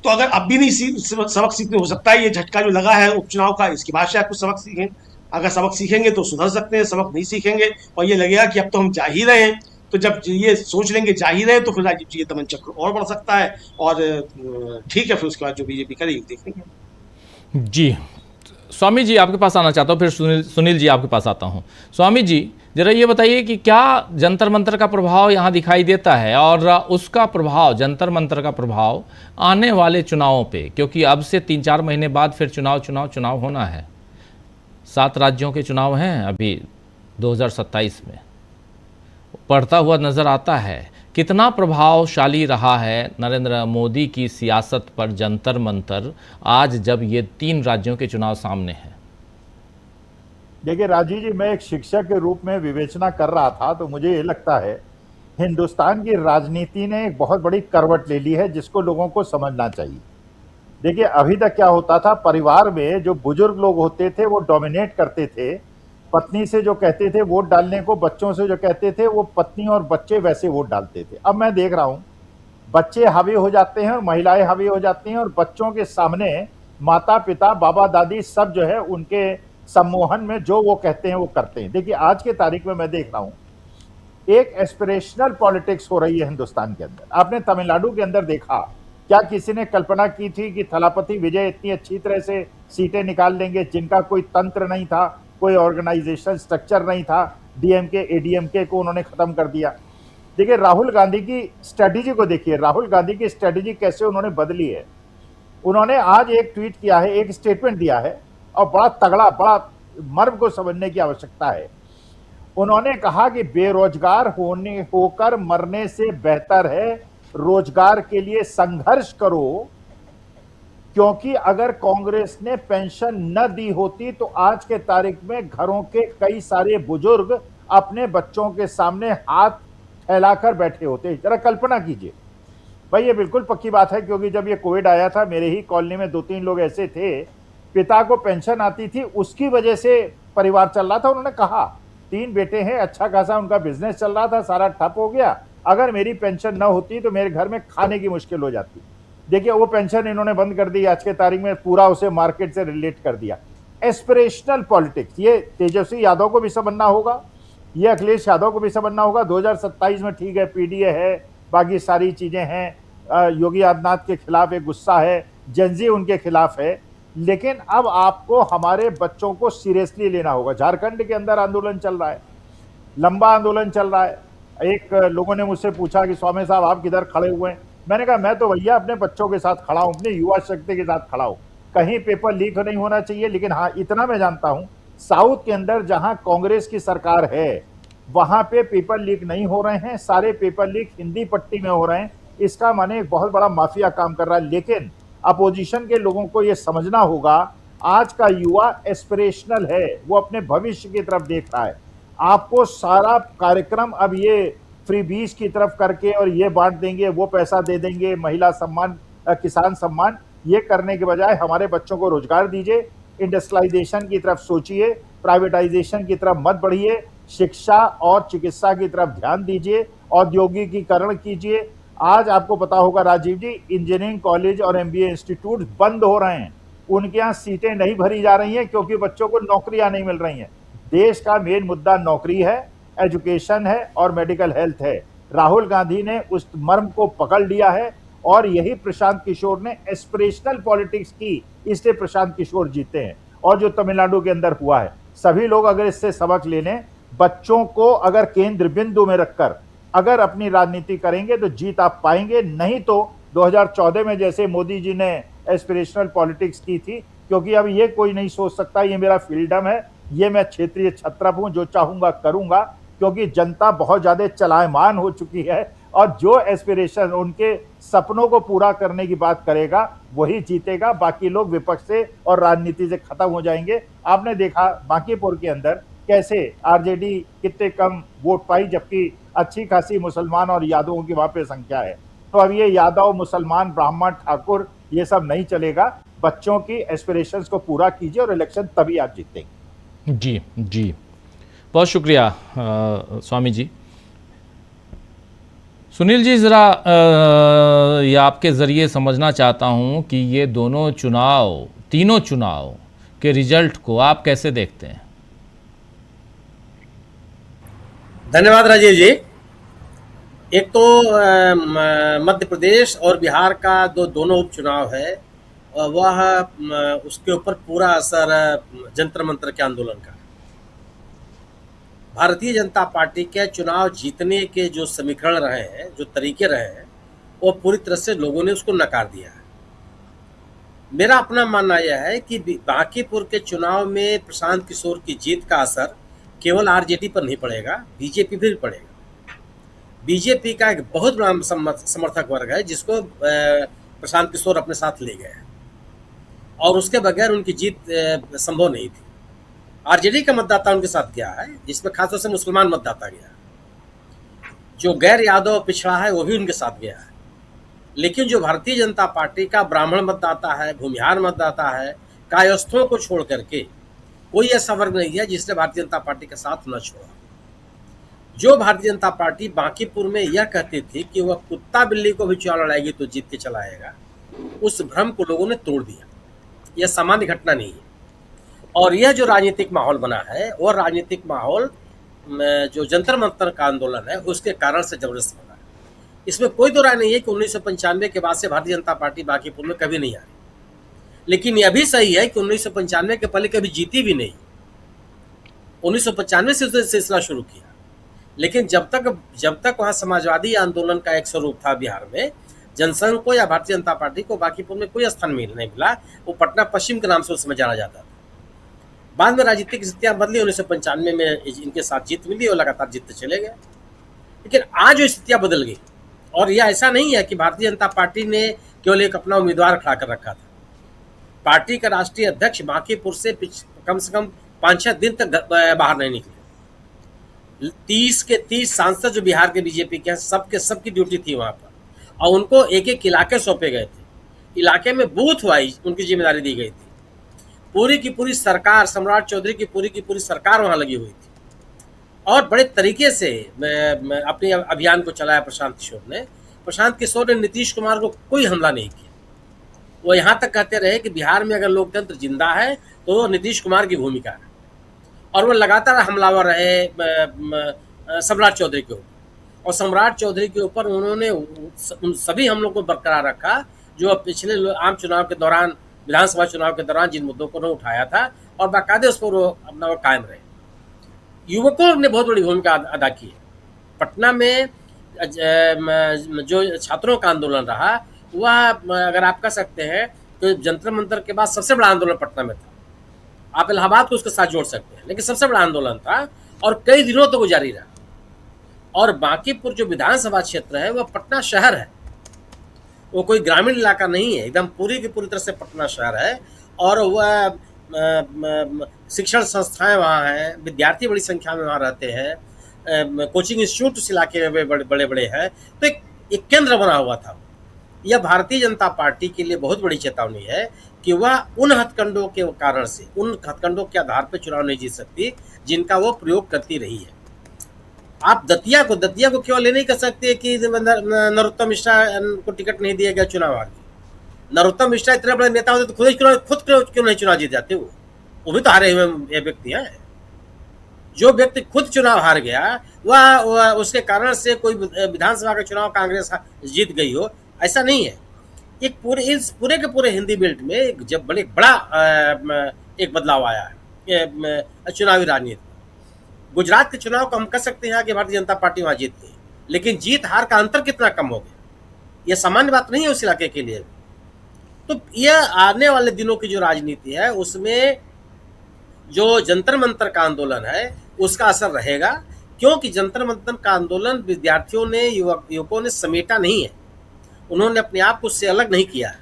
तो अगर अब भी नहीं सबक सीखने, हो सकता है ये झटका जो लगा है उपचुनाव का, इसके बाद शायद कुछ सबक सीखें। अगर सबक सीखेंगे तो सुधर सकते हैं, सबक नहीं सीखेंगे और ये लगेगा कि अब तो हम जा ही रहे हैं, तो जब ये सोच लेंगे जाहिर है, तो फिर राजीव जी ये दमन चक्र और बढ़ सकता है, और ठीक है, फिर उसके बाद जो बीजेपी करेगी देख लेंगे। जी, स्वामी जी आपके पास आना चाहता हूँ, फिर सुनील जी आपके पास आता हूँ। स्वामी जी जरा ये बताइए कि क्या जंतर मंतर का प्रभाव यहाँ दिखाई देता है, और उसका प्रभाव, जंतर मंतर का प्रभाव आने वाले चुनावों पे, क्योंकि अब से 3-4 महीने बाद फिर चुनाव होना है। 7 राज्यों के चुनाव हैं अभी 2027 में, पढ़ता हुआ नजर आता है। कितना प्रभावशाली रहा है नरेंद्र मोदी की सियासत पर जंतर मंतर आज जब ये 3 राज्यों के चुनाव सामने हैं? देखिए राजीव जी, मैं एक शिक्षक के रूप में विवेचना कर रहा था, तो मुझे ये लगता है हिंदुस्तान की राजनीति ने एक बहुत बड़ी करवट ले ली है, जिसको लोगों को समझना चाहिए। देखिए अभी तक क्या होता था, परिवार में जो बुजुर्ग लोग होते थे वो डोमिनेट करते थे, पत्नी से जो कहते थे वोट डालने को, बच्चों से जो कहते थे वो पत्नी और बच्चे वैसे वोट डालते थे। अब मैं देख रहा हूं बच्चे हावी हो जाते हैं और महिलाएं हावी हो जाती हैं, और बच्चों के सामने माता पिता बाबा दादी सब जो है उनके सम्मोहन में जो वो कहते हैं वो करते हैं। देखिए आज के तारीख में मैं देख रहा हूं एक एस्पिरेशनल पॉलिटिक्स हो रही है हिंदुस्तान के अंदर। आपने तमिलनाडु के अंदर देखा, क्या किसी ने कल्पना की थी कि थलापति विजय इतनी अच्छी तरह से सीटें निकाल लेंगे, जिनका कोई तंत्र नहीं था, कोई ऑर्गेनाइजेशन स्ट्रक्चर नहीं था, डीएमके एडीएमके को उन्होंने खत्म कर दिया। देखिए राहुल गांधी की स्ट्रेटेजी को देखिए, राहुल गांधी की स्ट्रेटेजी कैसे उन्होंने बदली है। उन्होंने आज एक ट्वीट किया है, एक स्टेटमेंट दिया है, और बड़ा तगड़ा, बड़ा मर्म को समझने की आवश्यकता है। उन्होंने कहा कि बेरोजगार होकर मरने से बेहतर है रोजगार के लिए संघर्ष करो, क्योंकि अगर कांग्रेस ने पेंशन न दी होती तो आज के तारीख में घरों के कई सारे बुजुर्ग अपने बच्चों के सामने हाथ फैलाकर बैठे होते। जरा कल्पना कीजिए भाई, ये बिल्कुल पक्की बात है, क्योंकि जब ये कोविड आया था मेरे ही कॉलोनी में 2-3 लोग ऐसे थे, पिता को पेंशन आती थी, उसकी वजह से परिवार चल रहा था। उन्होंने कहा 3 बेटे हैं, अच्छा खासा उनका बिजनेस चल रहा था, सारा ठप हो गया, अगर मेरी पेंशन न होती तो मेरे घर में खाने की मुश्किल हो जाती। देखिए वो पेंशन इन्होंने बंद कर दी, आज के तारीख में पूरा उसे मार्केट से रिलेट कर दिया। एस्पिरेशनल पॉलिटिक्स, ये तेजस्वी यादव को भी समझना होगा, ये अखिलेश यादव को भी समझना होगा। 2027 में ठीक है पीडीए है, बाकी सारी चीजें हैं, योगी आदित्यनाथ के खिलाफ एक गुस्सा है, जेनजी उनके खिलाफ है, लेकिन अब आपको हमारे बच्चों को सीरियसली लेना होगा। झारखंड के अंदर आंदोलन चल रहा है, लंबा आंदोलन चल रहा है। एक लोगों ने मुझसे पूछा कि स्वामी साहब आप किधर खड़े हुए हैं? मैंने कहा मैं तो भैया अपने बच्चों के साथ खड़ा हूं, अपनी युवा शक्ति के साथ खड़ा हूं। कहीं पेपर लीक नहीं होना चाहिए, लेकिन हाँ इतना मैं जानता हूं साउथ के अंदर जहां कांग्रेस की सरकार है वहां पे पेपर लीक नहीं हो रहे हैं, सारे पेपर लीक हिंदी पट्टी में हो रहे हैं। इसका माने एक बहुत बड़ा माफिया काम कर रहा है। लेकिन अपोजिशन के लोगों को यह समझना होगा, आज का युवा एस्पिरेशनल है, वो अपने भविष्य की तरफ देख रहा है। आपको सारा कार्यक्रम अब ये फ्री बीज की तरफ करके और ये बांट देंगे, वो पैसा दे देंगे, महिला सम्मान, किसान सम्मान, ये करने के बजाय हमारे बच्चों को रोजगार दीजिए, इंडस्ट्रियलाइजेशन की तरफ सोचिए, प्राइवेटाइजेशन की तरफ मत बढ़िए, शिक्षा और चिकित्सा की तरफ ध्यान दीजिए, औद्योगिकीकरण कीजिए। आज आपको पता होगा राजीव जी, इंजीनियरिंग कॉलेज और एमबीए इंस्टीट्यूट बंद हो रहे हैं, उनके यहाँ सीटें नहीं भरी जा रही हैं क्योंकि बच्चों को नौकरियां नहीं मिल रही हैं। देश का मेन मुद्दा नौकरी है, एजुकेशन है और मेडिकल हेल्थ है। राहुल गांधी ने उस मर्म को पकड़ लिया है और यही प्रशांत किशोर ने एस्पिरेशनल पॉलिटिक्स की, इसलिए प्रशांत किशोर जीते हैं। और जो तमिलनाडु के अंदर हुआ है, सभी लोग अगर इससे सबक ले लें, बच्चों को अगर केंद्र बिंदु में रखकर अगर अपनी राजनीति करेंगे तो जीत आप पाएंगे, नहीं तो 2014 में जैसे मोदी जी ने एस्पिरेशनल पॉलिटिक्स की थी, क्योंकि अब ये कोई नहीं सोच सकता ये मेरा फ्रीडम है, ये मैं क्षेत्रीय छत्रप हूं, जो चाहूंगा करूंगा, क्योंकि जनता बहुत ज्यादा चलायमान हो चुकी है और जो एस्पिरेशन, उनके सपनों को पूरा करने की बात करेगा वही जीतेगा, बाकी लोग विपक्ष से और राजनीति से खत्म हो जाएंगे। आपने देखा बांकीपुर के अंदर कैसे आरजेडी कितने कम वोट पाई, जबकि अच्छी खासी मुसलमान और यादवों की वहां पे संख्या है। तो अब ये यादव, मुसलमान, ब्राह्मण, ठाकुर, ये सब नहीं चलेगा। बच्चों की एस्पिरेशंस को पूरा कीजिए और इलेक्शन तभी आप जीतेंगे। जी जी, बहुत शुक्रिया स्वामी जी। सुनील जी, ज़रा ये आपके ज़रिए समझना चाहता हूं कि ये दोनों चुनाव, तीनों चुनाव के रिजल्ट को आप कैसे देखते हैं? धन्यवाद राजीव जी। एक तो मध्य प्रदेश और बिहार का दोनों उपचुनाव है, वह उसके ऊपर पूरा असर जंतर मंतर के आंदोलन का। भारतीय जनता पार्टी के चुनाव जीतने के जो समीकरण रहे हैं, जो तरीके रहे हैं, वो पूरी तरह से लोगों ने उसको नकार दिया है। मेरा अपना मानना यह है कि बांकीपुर के चुनाव में प्रशांत किशोर की जीत का असर केवल आरजेडी पर नहीं पड़ेगा, बीजेपी पर भी पड़ेगा। बीजेपी का एक बहुत बड़ा समर्थक वर्ग है जिसको प्रशांत किशोर अपने साथ ले गए और उसके बगैर उनकी जीत संभव नहीं थी। आरजेडी का मतदाता उनके साथ गया है, जिसमें खासतौर से मुसलमान मतदाता गया, जो गैर यादव पिछड़ा है वो भी उनके साथ गया है। लेकिन जो भारतीय जनता पार्टी का ब्राह्मण मतदाता है, भूमिहार मतदाता है, कायस्थों को छोड़ करके कोई ऐसा वर्ग नहीं है जिसने भारतीय जनता पार्टी का साथ न छोड़ा। जो भारतीय जनता पार्टी बांकीपुर में यह कहती थी कि वह कुत्ता बिल्ली को भी चुनाव लड़ाएगी तो जीत के चलाएगा, उस भ्रम को लोगों ने तोड़ दिया। यह सामान्य घटना नहीं है। और यह जो राजनीतिक माहौल बना है, वह राजनीतिक माहौल जो जंतर मंतर का आंदोलन है उसके कारण से जबरदस्त बना है। इसमें कोई दो राय नहीं है कि 1995 के बाद से भारतीय जनता पार्टी बांकीपुर में कभी नहीं आ रही। लेकिन यह भी सही है कि 1995 के पहले कभी जीती भी नहीं। 1995 से सिलसिला शुरू किया, लेकिन जब तक वहाँ समाजवादी आंदोलन का एक स्वरूप था बिहार में, जनसंघ को या भारतीय जनता पार्टी को बांकीपुर में कोई स्थान नहीं मिला। वो पटना पश्चिम के नाम से उस समय जाना जाता था। बाद में राजनीतिक स्थितियां बदली, 1995 में इनके साथ जीत मिली और लगातार जीतते चले गए। लेकिन आज जो स्थितियां बदल गई, और यह ऐसा नहीं है कि भारतीय जनता पार्टी ने केवल एक अपना उम्मीदवार खड़ा कर रखा था। पार्टी का राष्ट्रीय अध्यक्ष बांकीपुर से कम 5-6 दिन तक बाहर नहीं निकले। 30 के 30 सांसद जो बिहार के बीजेपी के हैं, सबकी ड्यूटी थी वहां पर, और उनको एक एक इलाके सौंपे गए थे। इलाके में बूथ वाइज उनकी जिम्मेदारी दी गई थी। पूरी की पूरी सरकार, सम्राट चौधरी की पूरी सरकार वहां लगी हुई थी और बड़े तरीके से अपने अभियान को चलाया प्रशांत किशोर ने। प्रशांत किशोर ने नीतीश कुमार को कोई हमला नहीं किया। वो यहाँ तक कहते रहे कि बिहार में अगर लोकतंत्र जिंदा है तो नीतीश कुमार की भूमिका है, और वो लगातार हमलावर रहे सम्राट चौधरी के ऊपर। और सम्राट चौधरी के ऊपर उन्होंने उन सभी हमलों को बरकरार रखा जो पिछले आम चुनाव के दौरान, विधानसभा चुनाव के दौरान जिन मुद्दों को उन्होंने उठाया था, और बाकायदे उस पर वो अपना कायम रहे। युवकों ने बहुत बड़ी भूमिका अदा की है। पटना में जो छात्रों का आंदोलन रहा, वह अगर आप कह सकते हैं तो जंतर मंतर के बाद सबसे बड़ा आंदोलन पटना में था। आप इलाहाबाद को उसके साथ जोड़ सकते हैं, लेकिन सबसे बड़ा आंदोलन था और कई दिनों तक वो जारी रहा। और बांकीपुर जो विधानसभा क्षेत्र है वह पटना शहर है, वो कोई ग्रामीण इलाका नहीं है, एकदम पूरी की पूरी तरह से पटना शहर है। और वह शिक्षण संस्थाएं वहाँ हैं, विद्यार्थी बड़ी संख्या में वहाँ रहते हैं, कोचिंग इंस्टीट्यूट उस इलाके में बड़े बड़े हैं। तो एक केंद्र बना हुआ था। यह भारतीय जनता पार्टी के लिए बहुत बड़ी चेतावनी है कि वह उन हथकंडों के कारण से, उन हथकंडों के आधार पर चुनाव नहीं जीत सकती जिनका वो प्रयोग करती रही है। आप दतिया को केवल ये नहीं कह सकते कि नरोत्तम मिश्रा को टिकट नहीं दिया गया, चुनाव हार गए। नरोत्तम मिश्रा इतने बड़े नेता होते तो खुद क्यों नहीं चुनाव जीत जाते? वो भी तो हारे हुए व्यक्ति हैं। जो व्यक्ति खुद चुनाव हार गया, वह उसके कारण से कोई विधानसभा का चुनाव कांग्रेस जीत गई हो, ऐसा नहीं है। इस पूरे के पूरे हिंदी बेल्ट में जब बड़ा एक बदलाव आया है चुनावी राजनीति। गुजरात के चुनाव को हम कह सकते हैं कि भारतीय जनता पार्टी वहां जीत गई, लेकिन जीत हार का अंतर कितना कम हो गया, यह सामान्य बात नहीं है उस इलाके के लिए। तो यह आने वाले दिनों की जो राजनीति है उसमें जो जंतर मंतर का आंदोलन है उसका असर रहेगा, क्योंकि जंतर मंतर का आंदोलन विद्यार्थियों ने, युवकों ने समेटा नहीं है। उन्होंने अपने आप को उससे अलग नहीं किया है,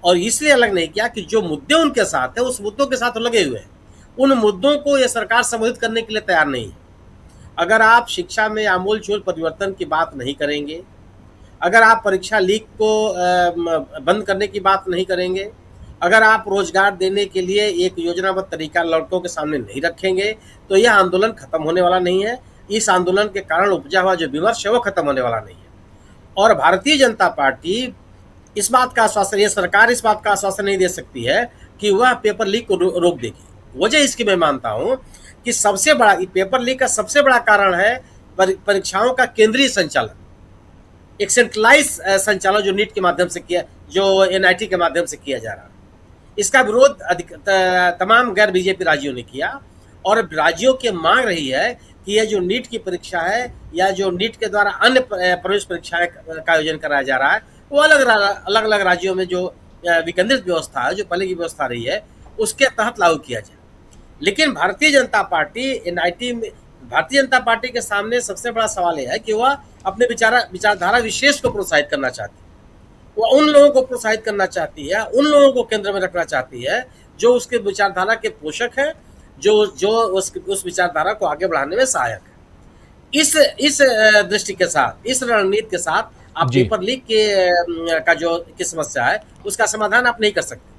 और इसलिए अलग नहीं किया कि जो मुद्दे उनके साथ है उस मुद्दों के साथ लगे हुए हैं। उन मुद्दों को यह सरकार संबोधित करने के लिए तैयार नहीं है। अगर आप शिक्षा में आमूलचूल परिवर्तन की बात नहीं करेंगे, अगर आप परीक्षा लीक को बंद करने की बात नहीं करेंगे, अगर आप रोजगार देने के लिए एक योजनाबद्ध तरीका लड़कों के सामने नहीं रखेंगे, तो यह आंदोलन खत्म होने वाला नहीं है। इस आंदोलन के कारण उपजा हुआ जो विमर्श है वो खत्म होने वाला नहीं है। और भारतीय जनता पार्टी इस बात का आश्वासन, यह सरकार इस बात का आश्वासन नहीं दे सकती है कि वह पेपर लीक को रोक देगी। वजह इसकी मैं मानता हूं कि सबसे बड़ा पेपर लीक का सबसे बड़ा कारण है परीक्षाओं का केंद्रीय संचालन। एक सेंट्रलाइज संचालन जो नीट के माध्यम से किया, जो एनआईटी के माध्यम से किया जा रहा है, इसका विरोध तमाम गैर बीजेपी राज्यों ने किया। और राज्यों की मांग रही है कि यह जो नीट की परीक्षा है या जो नीट के द्वारा अन्य प्रवेश परीक्षाएं का आयोजन कराया जा रहा है, वो अलग अलग राज्यों में जो विकेंद्रित व्यवस्था है, जो पहले की व्यवस्था रही है, उसके तहत लागू किया जाए। लेकिन भारतीय जनता पार्टी एनआईटी में, भारतीय जनता पार्टी के सामने सबसे बड़ा सवाल यह है कि वह अपने विचारधारा विशेष को प्रोत्साहित करना चाहती है। वो उन लोगों को प्रोत्साहित करना चाहती है, उन लोगों को केंद्र में रखना चाहती है जो उसके विचारधारा के पोषक है, जो उस विचारधारा को आगे बढ़ाने में सहायक है। इस दृष्टि के साथ, इस रणनीति के साथ आप पेपर लीक का जो की समस्या है उसका समाधान आप नहीं कर सकते।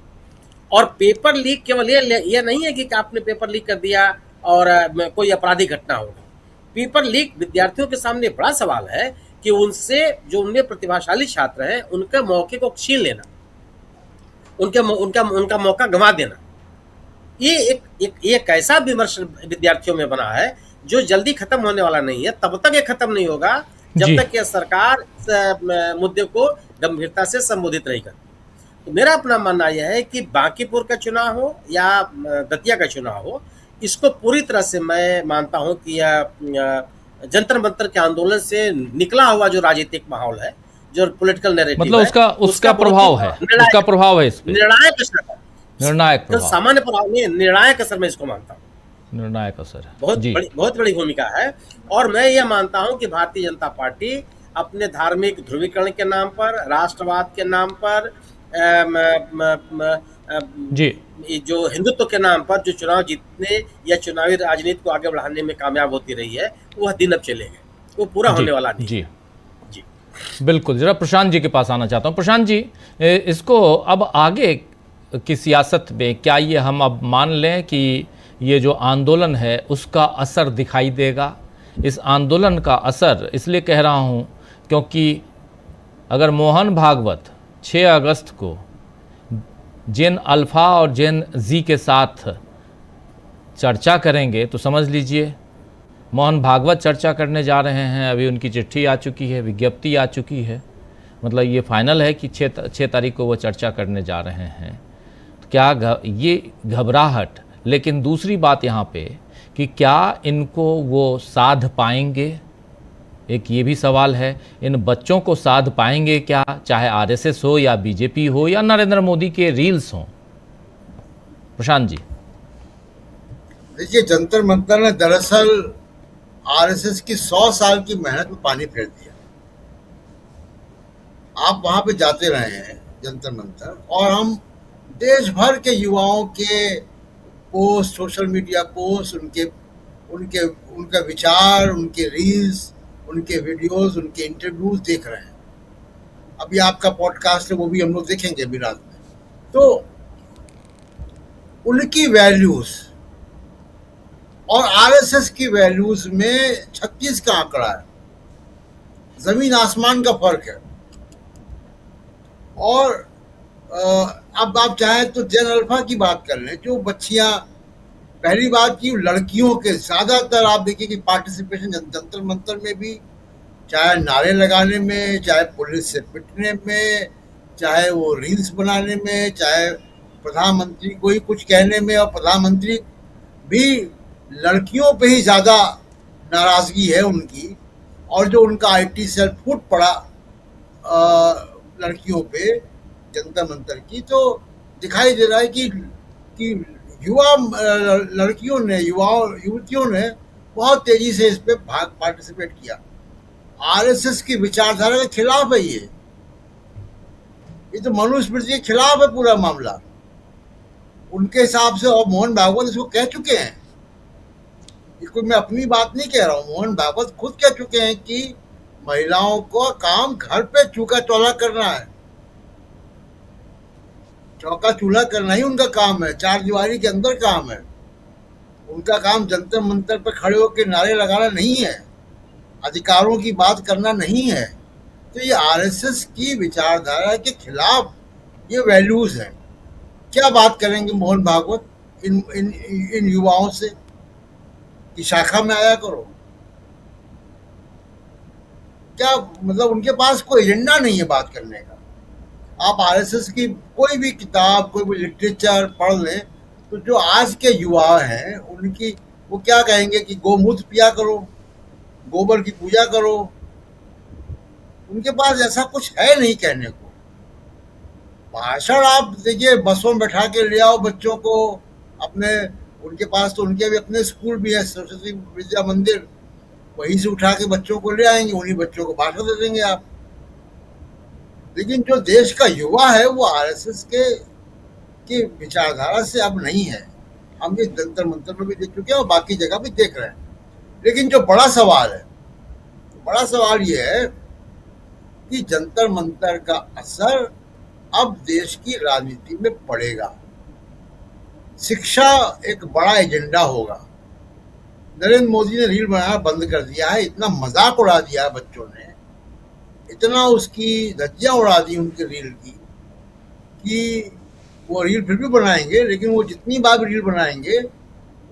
और पेपर लीक केवल ये नहीं है कि आपने पेपर लीक कर दिया और कोई आपराधिक घटना होगी। पेपर लीक विद्यार्थियों के सामने बड़ा सवाल है कि उनसे जो उनमें प्रतिभाशाली छात्र हैं उनके मौके को छीन लेना, उनका मौका गंवा देना, ये एक ऐसा विमर्श विद्यार्थियों में बना है जो जल्दी खत्म होने वाला नहीं है। तब तक ये खत्म नहीं होगा जब तक ये सरकार इस मुद्दे को गंभीरता से संबोधित नहीं करती। तो मेरा अपना मानना यह है कि बांकीपुर का चुनाव हो या दतिया का चुनाव हो, इसको पूरी तरह से मैं मानता हूं कि जंतर मंतर के आंदोलन से निकला हुआ जो राजनीतिक माहौल है, जो पॉलिटिकल नैरेटिव मतलब उसका प्रभाव है, उसका प्रभाव है इस पे, निर्णायक प्रभाव, सामान्य प्रभाव नहीं, निर्णायक असर मैं इसको मानता हूँ। निर्णायक असर है, बहुत बड़ी भूमिका है। और मैं ये मानता हूं कि भारतीय जनता पार्टी अपने धार्मिक ध्रुवीकरण के नाम पर, राष्ट्रवाद के नाम पर, जो हिंदुत्व के नाम पर जो चुनाव जीतने या चुनावी राजनीति को आगे बढ़ाने में कामयाब होती रही है, वह दिन अब चलेगा, वो पूरा होने वाला नहीं। जी बिल्कुल। जरा प्रशांत जी के पास आना चाहता हूँ। प्रशांत जी, इसको अब आगे की सियासत में क्या ये हम अब मान लें कि ये जो आंदोलन है उसका असर दिखाई देगा? इस आंदोलन का असर इसलिए कह रहा हूँ क्योंकि अगर मोहन भागवत 6 अगस्त को जेन अल्फ़ा और जेन जी के साथ चर्चा करेंगे तो समझ लीजिए मोहन भागवत चर्चा करने जा रहे हैं। अभी उनकी चिट्ठी आ चुकी है, विज्ञप्ति आ चुकी है, मतलब ये फाइनल है कि 6 तारीख को वो चर्चा करने जा रहे हैं। तो क्या ये घबराहट, लेकिन दूसरी बात यहाँ पे कि क्या इनको वो साध पाएंगे, एक ये भी सवाल है। इन बच्चों को साध पाएंगे क्या, चाहे आरएसएस हो या बीजेपी हो या नरेंद्र मोदी के रील्स हों? प्रशांत जी। देखिए, जंतर मंतर ने दरअसल आरएसएस की 100 साल की मेहनत में पानी फेर दिया। आप वहां पे जाते रहे हैं जंतर मंतर, और हम देश भर के युवाओं के पोस्ट, सोशल मीडिया पोस्ट, उनके विचार, उनके रील्स, उनके वीडियोस, उनके इंटरव्यूज देख रहे हैं। अभी आपका पॉडकास्ट है, वो भी हम लोग देखेंगे अभी रात में। तो उनकी वैल्यूज और आरएसएस की वैल्यूज में 36 का आंकड़ा है, जमीन आसमान का फर्क है। और अब आप चाहें तो जेन अल्फा की बात कर लें, जो बच्चियां, पहली बात की लड़कियों के ज्यादातर आप देखिए कि पार्टिसिपेशन जंतर मंतर में भी, चाहे नारे लगाने में, चाहे पुलिस से पिटने में, चाहे वो रील्स बनाने में, चाहे प्रधानमंत्री को ही कुछ कहने में, और प्रधानमंत्री भी लड़कियों पे ही ज्यादा नाराजगी है उनकी। और जो उनका आईटी सेल फूट पड़ा लड़कियों पे जंतर मंतर की, तो दिखाई दे रहा है कि युवा लड़कियों ने, युवतियों ने बहुत तेजी से इस पे पार्टिसिपेट किया। आरएसएस की विचारधारा के खिलाफ है ये तो मनुस्मृति के खिलाफ है पूरा मामला उनके हिसाब से। और मोहन भागवत इसको कह चुके हैं, इसको मैं अपनी बात नहीं कह रहा हूँ, मोहन भागवत खुद कह चुके हैं कि महिलाओं को काम घर पे चूका चौला करना है, चौका चूल्हा करना ही उनका काम है, 4 दीवारी के अंदर काम है। उनका काम जंतर मंतर पर खड़े होकर नारे लगाना नहीं है, अधिकारों की बात करना नहीं है। तो ये आरएसएस की विचारधारा के खिलाफ ये वैल्यूज हैं। क्या बात करेंगे मोहन भागवत इन युवाओं से कि शाखा में आया करो? क्या मतलब उनके पास कोई एजेंडा नहीं है बात करने का। आप आरएसएस की कोई भी किताब, कोई भी लिटरेचर पढ़ लें तो जो आज के युवा हैं उनकी, वो क्या कहेंगे कि गोमूत्र पिया करो, गोबर की पूजा करो। उनके पास ऐसा कुछ है नहीं कहने को। भाषण आप देखिए, बसों में बैठा के ले आओ बच्चों को अपने, उनके पास तो उनके भी अपने स्कूल भी है, सरस्वती विद्या मंदिर, वहीं से उठा के बच्चों को ले आएंगे, उन्हीं बच्चों को भाषण दे देंगे आप। लेकिन जो देश का युवा है वो आरएसएस की विचारधारा से अब नहीं है। हम ये जंतर मंतर में भी देख चुके हैं और बाकी जगह भी देख रहे हैं। लेकिन जो बड़ा सवाल ये है कि जंतर मंतर का असर अब देश की राजनीति में पड़ेगा। शिक्षा एक बड़ा एजेंडा होगा। नरेंद्र मोदी ने रील बनाना बंद कर दिया है, इतना मजाक उड़ा दिया है बच्चों ने, इतना उसकी धज्जियां उड़ा दी उनकी रील की कि वो रील फिर भी बनाएंगे, लेकिन वो जितनी बार भी रील बनाएंगे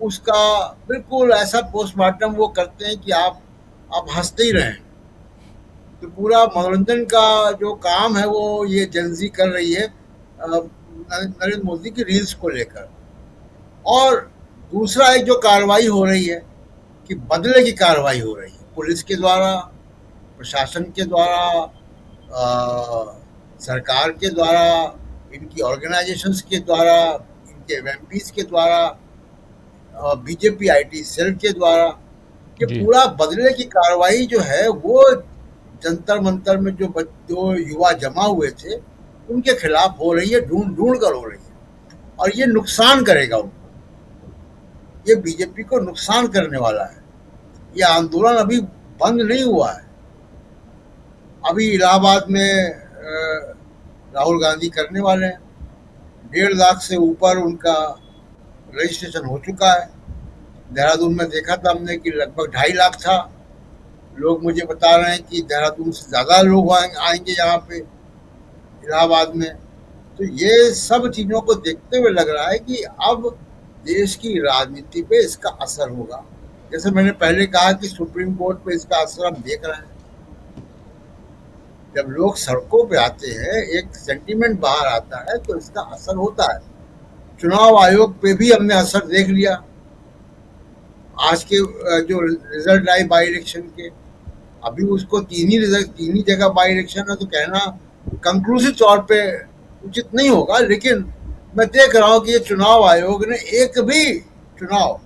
उसका बिल्कुल ऐसा पोस्टमार्टम वो करते हैं कि आप हंसते ही रहें। तो पूरा मनोरंजन का जो काम है वो ये जेनजी कर रही है नरेंद्र मोदी की रील्स को लेकर। और दूसरा एक जो कार्रवाई हो रही है कि बदले की कार्रवाई हो रही है पुलिस के द्वारा, प्रशासन के द्वारा, सरकार के द्वारा, इनकी ऑर्गेनाइजेशंस के द्वारा, इनके एमपीज के द्वारा, बीजेपी आईटी सेल के द्वारा, कि पूरा बदले की कार्रवाई जो है वो जंतर मंतर में जो युवा जमा हुए थे उनके खिलाफ हो रही है, ढूंढ कर हो रही है। और ये नुकसान करेगा उनको, ये बीजेपी को नुकसान करने वाला है। ये आंदोलन अभी बंद नहीं हुआ है। अभी इलाहाबाद में राहुल गांधी करने वाले हैं, 1.5 लाख से ऊपर उनका रजिस्ट्रेशन हो चुका है। देहरादून में देखा था हमने कि लगभग 2.5 लाख था। लोग मुझे बता रहे हैं कि देहरादून से ज़्यादा लोग आएंगे यहाँ पे इलाहाबाद में। तो ये सब चीज़ों को देखते हुए लग रहा है कि अब देश की राजनीति पे इसका असर होगा। जैसे मैंने पहले कहा कि सुप्रीम कोर्ट पे इसका असर हम देख रहे हैं। जब लोग सड़कों पे आते हैं, एक सेंटीमेंट बाहर आता है तो इसका असर होता है। चुनाव आयोग पे भी हमने असर देख लिया। आज के जो रिजल्ट आए बाई इलेक्शन के, अभी उसको तीन ही जगह बाई इलेक्शन है तो कहना कंक्लूसिव तौर पे उचित नहीं होगा। लेकिन मैं देख रहा हूं कि ये चुनाव आयोग ने एक भी चुनाव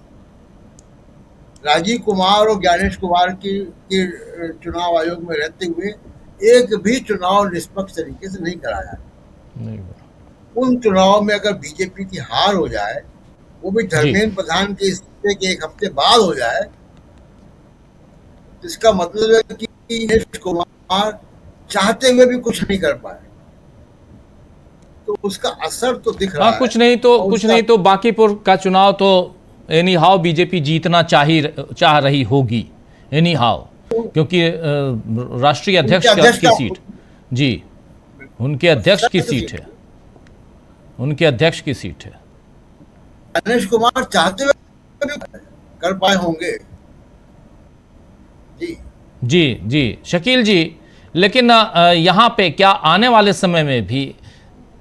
राजीव कुमार और ज्ञानेश कुमार की चुनाव आयोग में रहते हुए एक भी चुनाव निष्पक्ष तरीके से नहीं कराया। उन चुनाव में अगर बीजेपी की हार हो जाए, वो भी धर्मेंद्र प्रधान के इस्तीफे के 1 हफ्ते बाद हो जाए, तो इसका मतलब है कि ज्ञानेश कुमार चाहते हुए भी कुछ नहीं कर पाए। तो उसका असर तो दिख रहा है। कुछ नहीं तो बांकीपुर का चुनाव तो एनी हाउ बीजेपी जीतना चाह रही होगी एनी हाउ, क्योंकि राष्ट्रीय अध्यक्ष की सीट, जी उनके अध्यक्ष की सीट है, उनके अध्यक्ष की सीट है। गणेश कुमार चाहते हुए कर पाए होंगे। जी शकील जी, लेकिन यहाँ पे क्या आने वाले समय में भी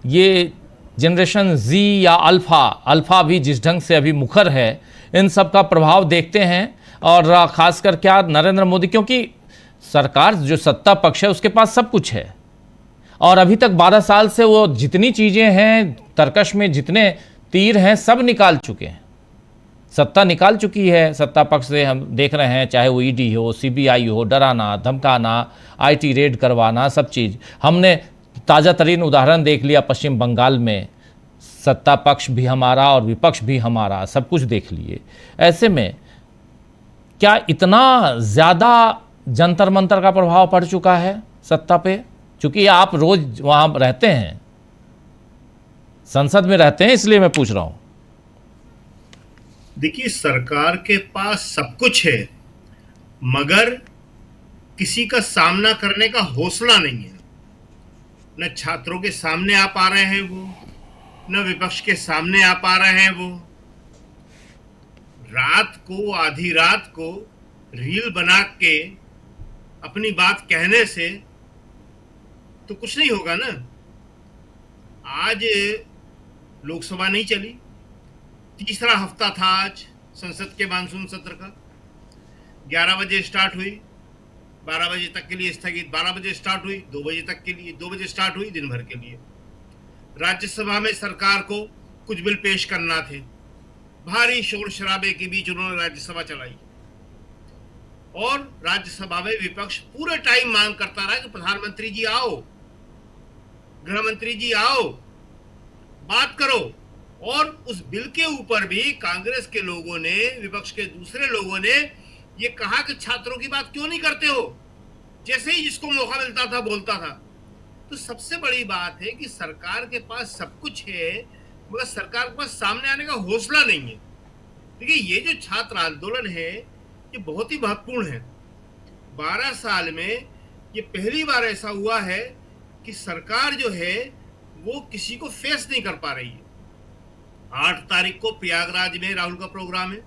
ये जनरेशन जी या अल्फा भी जिस ढंग से अभी मुखर है, इन सब का प्रभाव देखते हैं? और खासकर क्या नरेंद्र मोदी, क्योंकि सरकार जो सत्ता पक्ष है उसके पास सब कुछ है और अभी तक 12 साल से वो जितनी चीज़ें हैं, तरकश में जितने तीर हैं, सब निकाल चुके हैं, सत्ता निकाल चुकी है। सत्ता पक्ष से हम देख रहे हैं, चाहे वो ईडी हो, सीबीआई हो, डराना धमकाना, आईटी रेड करवाना, सब चीज़। हमने ताज़ा तरीन उदाहरण देख लिया पश्चिम बंगाल में, सत्ता पक्ष भी हमारा और विपक्ष भी हमारा, सब कुछ देख लिए। ऐसे में क्या इतना ज़्यादा जंतर मंतर का प्रभाव पड़ चुका है सत्ता पे? चूंकि आप रोज वहाँ रहते हैं, संसद में रहते हैं, इसलिए मैं पूछ रहा हूँ। देखिए, सरकार के पास सब कुछ है मगर किसी का सामना करने का हौसला नहीं है। न छात्रों के सामने आ पा रहे हैं वो, न विपक्ष के सामने आ पा रहे हैं वो। रात को, आधी रात को रील बना के अपनी बात कहने से तो कुछ नहीं होगा ना। आज लोकसभा नहीं चली, तीसरा हफ्ता था आज संसद के मानसून सत्र का। 11 बजे स्टार्ट हुई, 12 बजे तक के लिए स्थगित, 12 बजे स्टार्ट हुई, 2 बजे तक के लिए, 2 बजे स्टार्ट हुई, दिन भर के लिए। राज्यसभा में सरकार को कुछ बिल पेश करना थे, भारी शोर शराबे के बीच उन्होंने राज्यसभा चलाई और राज्यसभा में विपक्ष पूरे टाइम मांग करता रहा कि प्रधानमंत्री जी आओ, गृह मंत्री जी आओ, बात करो। और उस बिल के ऊपर भी कांग्रेस के लोगों ने, विपक्ष के दूसरे लोगों ने ये कहा कि छात्रों की बात क्यों नहीं करते हो, जैसे ही जिसको मौका मिलता था बोलता था। तो सबसे बड़ी बात है कि सरकार के पास सब कुछ है मगर सरकार के पास सामने आने का हौसला नहीं है। देखिए, ये जो छात्र आंदोलन है ये बहुत ही महत्वपूर्ण है। 12 साल में ये पहली बार ऐसा हुआ है कि सरकार जो है वो किसी को फेस नहीं कर पा रही है। 8 तारीख को प्रयागराज में राहुल का प्रोग्राम है,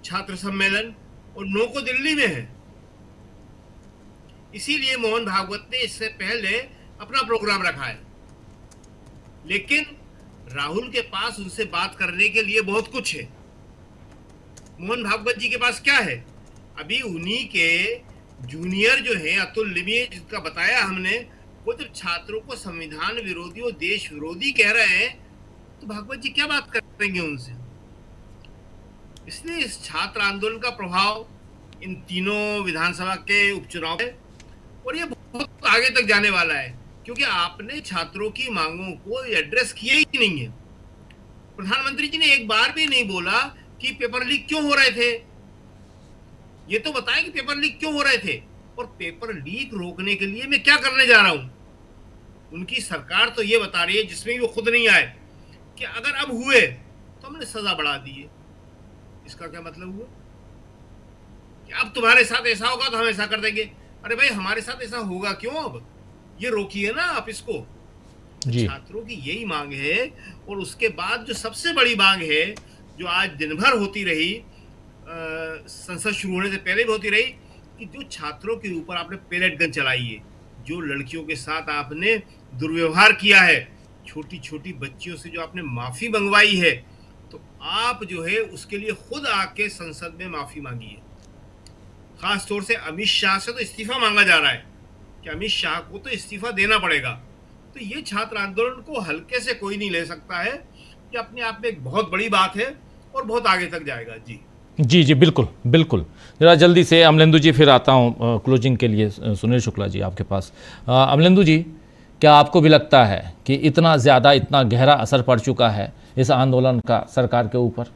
छात्र सम्मेलन, और 9 को दिल्ली में है। इसीलिए मोहन भागवत ने इससे पहले अपना प्रोग्राम रखा है। लेकिन राहुल के पास उनसे बात करने के लिए बहुत कुछ है। मोहन भागवत जी के पास क्या है? अभी उन्हीं के जूनियर जो है अतुल लिमिये, जिसका बताया हमने, वो जब छात्रों को संविधान विरोधी और देश विरोधी कह रहे हैं तो भागवत जी क्या बात करेंगे उनसे? इसलिए इस छात्र आंदोलन का प्रभाव इन तीनों विधानसभा के उपचुनाव है और ये बहुत आगे तक जाने वाला है, क्योंकि आपने छात्रों की मांगों को एड्रेस किया ही नहीं है। प्रधानमंत्री जी ने एक बार भी नहीं बोला कि पेपर लीक क्यों हो रहे थे। ये तो बताएं कि पेपर लीक क्यों हो रहे थे और पेपर लीक रोकने के लिए मैं क्या करने जा रहा हूं। उनकी सरकार तो ये बता रही है, जिसमें वो खुद नहीं आए, कि अगर अब हुए तो हमने सजा बढ़ा दी है। इसका क्या मतलब हुआ कि अब तुम्हारे साथ ऐसा होगा तो हम ऐसा कर देंगे? अरे भाई, हमारे साथ ऐसा होगा क्यों? अब ये रोकिए ना आप इसको। छात्रों की यही मांग है। और उसके बाद जो सबसे बड़ी मांग है, जो आज दिन भर होती रही, संसद शुरू होने से पहले भी होती रही, कि जो छात्रों के ऊपर आपने पेलेट गन चलाई है, जो लड़कियों के साथ आपने दुर्व्यवहार किया है, छोटी छोटी बच्चियों से जो आपने माफी मंगवाई है, तो आप जो है उसके लिए खुद आके संसद में माफी मांगी है। खास तौर से अमित शाह से तो इस्तीफा मांगा जा रहा है कि अमित शाह को तो इस्तीफा देना पड़ेगा। तो ये छात्र आंदोलन को हल्के से कोई नहीं ले सकता है, कि अपने आप में एक बहुत बड़ी बात है और बहुत आगे तक जाएगा। जी जी जी, बिल्कुल बिल्कुल। जरा जल्दी से अमलेंदु जी फिर आता हूँ क्लोजिंग के लिए। सुनील शुक्ला जी आपके पास। अमलेंदु जी, क्या आपको भी लगता है कि इतना ज़्यादा, इतना गहरा असर पड़ चुका है इस आंदोलन का सरकार के ऊपर?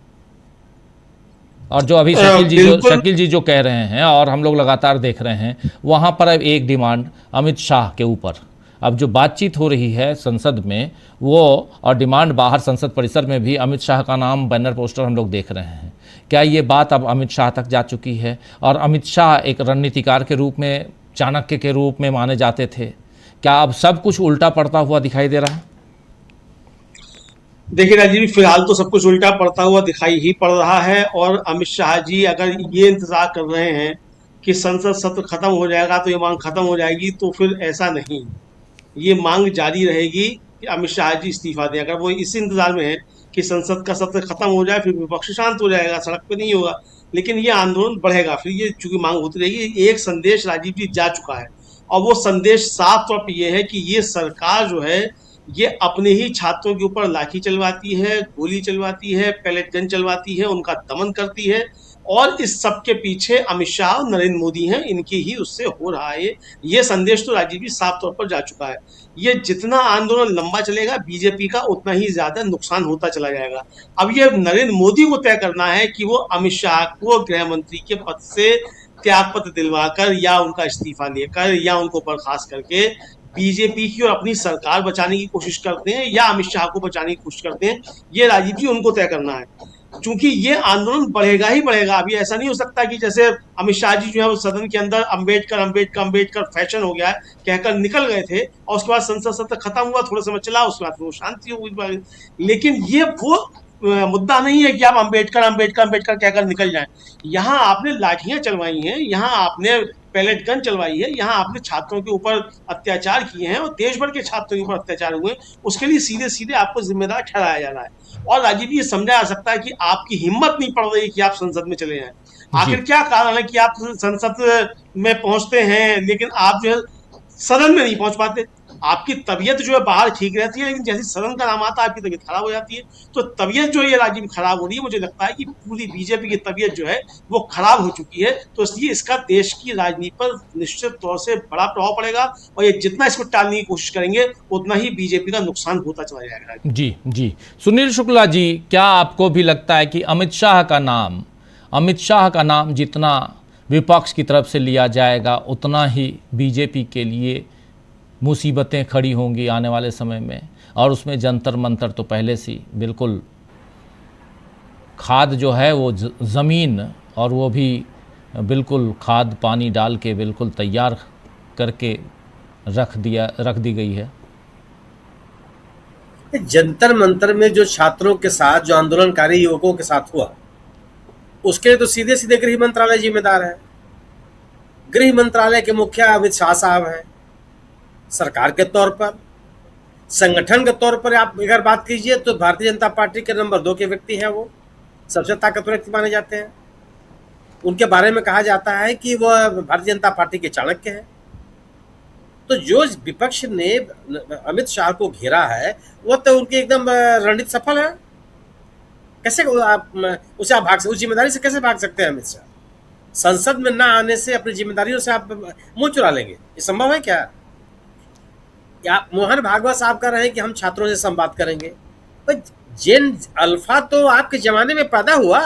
और जो अभी शकील जी जो कह रहे हैं और हम लोग लगातार देख रहे हैं, वहाँ पर अब एक डिमांड अमित शाह के ऊपर, अब जो बातचीत हो रही है संसद में वो, और डिमांड बाहर संसद परिसर में भी अमित शाह का नाम, बैनर पोस्टर हम लोग देख रहे हैं। क्या ये बात अब अमित शाह तक जा चुकी है? और अमित शाह एक रणनीतिकार के रूप में, चाणक्य के रूप में माने जाते थे, क्या अब सब कुछ उल्टा पड़ता हुआ दिखाई दे रहा है? देखिए राजीव, फिलहाल तो सब कुछ उल्टा पड़ता हुआ दिखाई ही पड़ रहा है। और अमित शाह जी अगर ये इंतजार कर रहे हैं कि संसद सत्र खत्म हो जाएगा तो ये मांग खत्म हो जाएगी, तो फिर ऐसा नहीं, ये मांग जारी रहेगी कि अमित शाह जी इस्तीफा दें। अगर वो इस इंतजार में है कि संसद का सत्र खत्म हो जाए, फिर विपक्ष शांत हो जाएगा, सड़क पे नहीं होगा, लेकिन ये आंदोलन बढ़ेगा, फिर ये चूंकि मांग होती रहेगी। एक संदेश राजीव जी जा चुका है और वो संदेश साफ तौर पर यह है कि ये सरकार जो है ये अपने ही छात्रों के ऊपर लाठी चलवाती है, गोली चलवाती है, पैलेट गन चलवाती है, उनका दमन करती है। और इस सब के पीछे अमित शाह और नरेंद्र मोदी हैं, इनकी ही उससे हो रहा है। ये संदेश तो राजीव जी साफ तौर पर जा चुका है। ये जितना आंदोलन लंबा चलेगा बीजेपी का उतना ही ज्यादा नुकसान होता चला जाएगा। अब ये नरेंद्र मोदी को तय करना है कि वो अमित शाह को गृह मंत्री के पद से त्यागपत्र दिलवाकर या उनका इस्तीफा लेकर या उनको बर्खास्त करके बीजेपी की और अपनी सरकार बचाने की कोशिश करते हैं या अमित शाह को बचाने की कोशिश करते हैं। ये राजीव जी उनको तय करना है, क्योंकि ये आंदोलन बढ़ेगा ही बढ़ेगा। अभी ऐसा नहीं हो सकता कि जैसे अमित शाह जी जो है वो सदन के अंदर अंबेडकर अंबेडकर अंबेडकर फैशन हो गया है कहकर निकल गए थे और उसके बाद संसद सत्र खत्म हुआ, थोड़ा समय चला, उसके बाद वो शांति हो गई। लेकिन ये वो मुद्दा नहीं है कि आप अंबेडकर अंबेडकर अंबेडकर कहकर निकल जाएं। यहाँ आपने लाठियां चलवाई हैं, यहाँ आपने पैलेट गन चलवाई है, यहाँ आपने छात्रों के ऊपर अत्याचार किए हैं और देश भर के छात्रों के ऊपर अत्याचार हुए, उसके लिए सीधे सीधे आपको जिम्मेदार ठहराया जा रहा है। और राजीव जी, ये समझा जा सकता है कि आपकी हिम्मत नहीं पड़ रही कि आप संसद में चले जाएं। आखिर क्या कारण है कि आप संसद में पहुंचते हैं लेकिन आप जो है सदन में नहीं पहुंच पाते? आपकी तबीयत जो है बाहर ठीक रहती है, लेकिन जैसे सदन का नाम आता है आपकी तबीयत खराब हो जाती है। तो तबीयत जो है राजीव खराब हो रही है। मुझे लगता है कि पूरी बीजेपी की तबीयत जो है वो खराब हो चुकी है। तो इसलिए इसका देश की राजनीति पर निश्चित तौर से बड़ा प्रभाव पड़ेगा और ये जितना इसको टालने की कोशिश करेंगे उतना ही बीजेपी का नुकसान होता चला जाएगा। जी जी, सुनील शुक्ला जी, क्या आपको भी लगता है कि अमित शाह का नाम जितना विपक्ष की तरफ से लिया जाएगा उतना ही बीजेपी के लिए मुसीबतें खड़ी होंगी आने वाले समय में? और उसमें जंतर मंतर तो पहले से बिल्कुल खाद जो है वो ज़मीन, और वो भी बिल्कुल खाद पानी डाल के बिल्कुल तैयार करके रख दी गई है। जंतर मंतर में जो छात्रों के साथ, जो आंदोलनकारी युवकों के साथ हुआ, उसके लिए तो सीधे सीधे गृह मंत्रालय जिम्मेदार है। गृह मंत्रालय के मुखिया अमित शाह साहब हैं। सरकार के तौर पर, संगठन के तौर पर आप अगर बात कीजिए तो भारतीय जनता पार्टी के नंबर 2 के व्यक्ति हैं, वो सबसे ताकतवर व्यक्ति माने जाते हैं। उनके बारे में कहा जाता है कि वह भारतीय जनता पार्टी के चाणक्य हैं। तो जो विपक्ष ने अमित शाह को घेरा है वो तो उनकी एकदम रणनीति सफल है। कैसे आप उस जिम्मेदारी से कैसे भाग सकते हैं अमित शाह? संसद में ना आने से अपनी जिम्मेदारियों से आप मुंह चुरा लेंगे, ये संभव है क्या? मोहन भागवत साहब कह रहे हैं कि हम छात्रों से संवाद करेंगे। पर जेन अल्फा तो आपके जमाने में पैदा हुआ,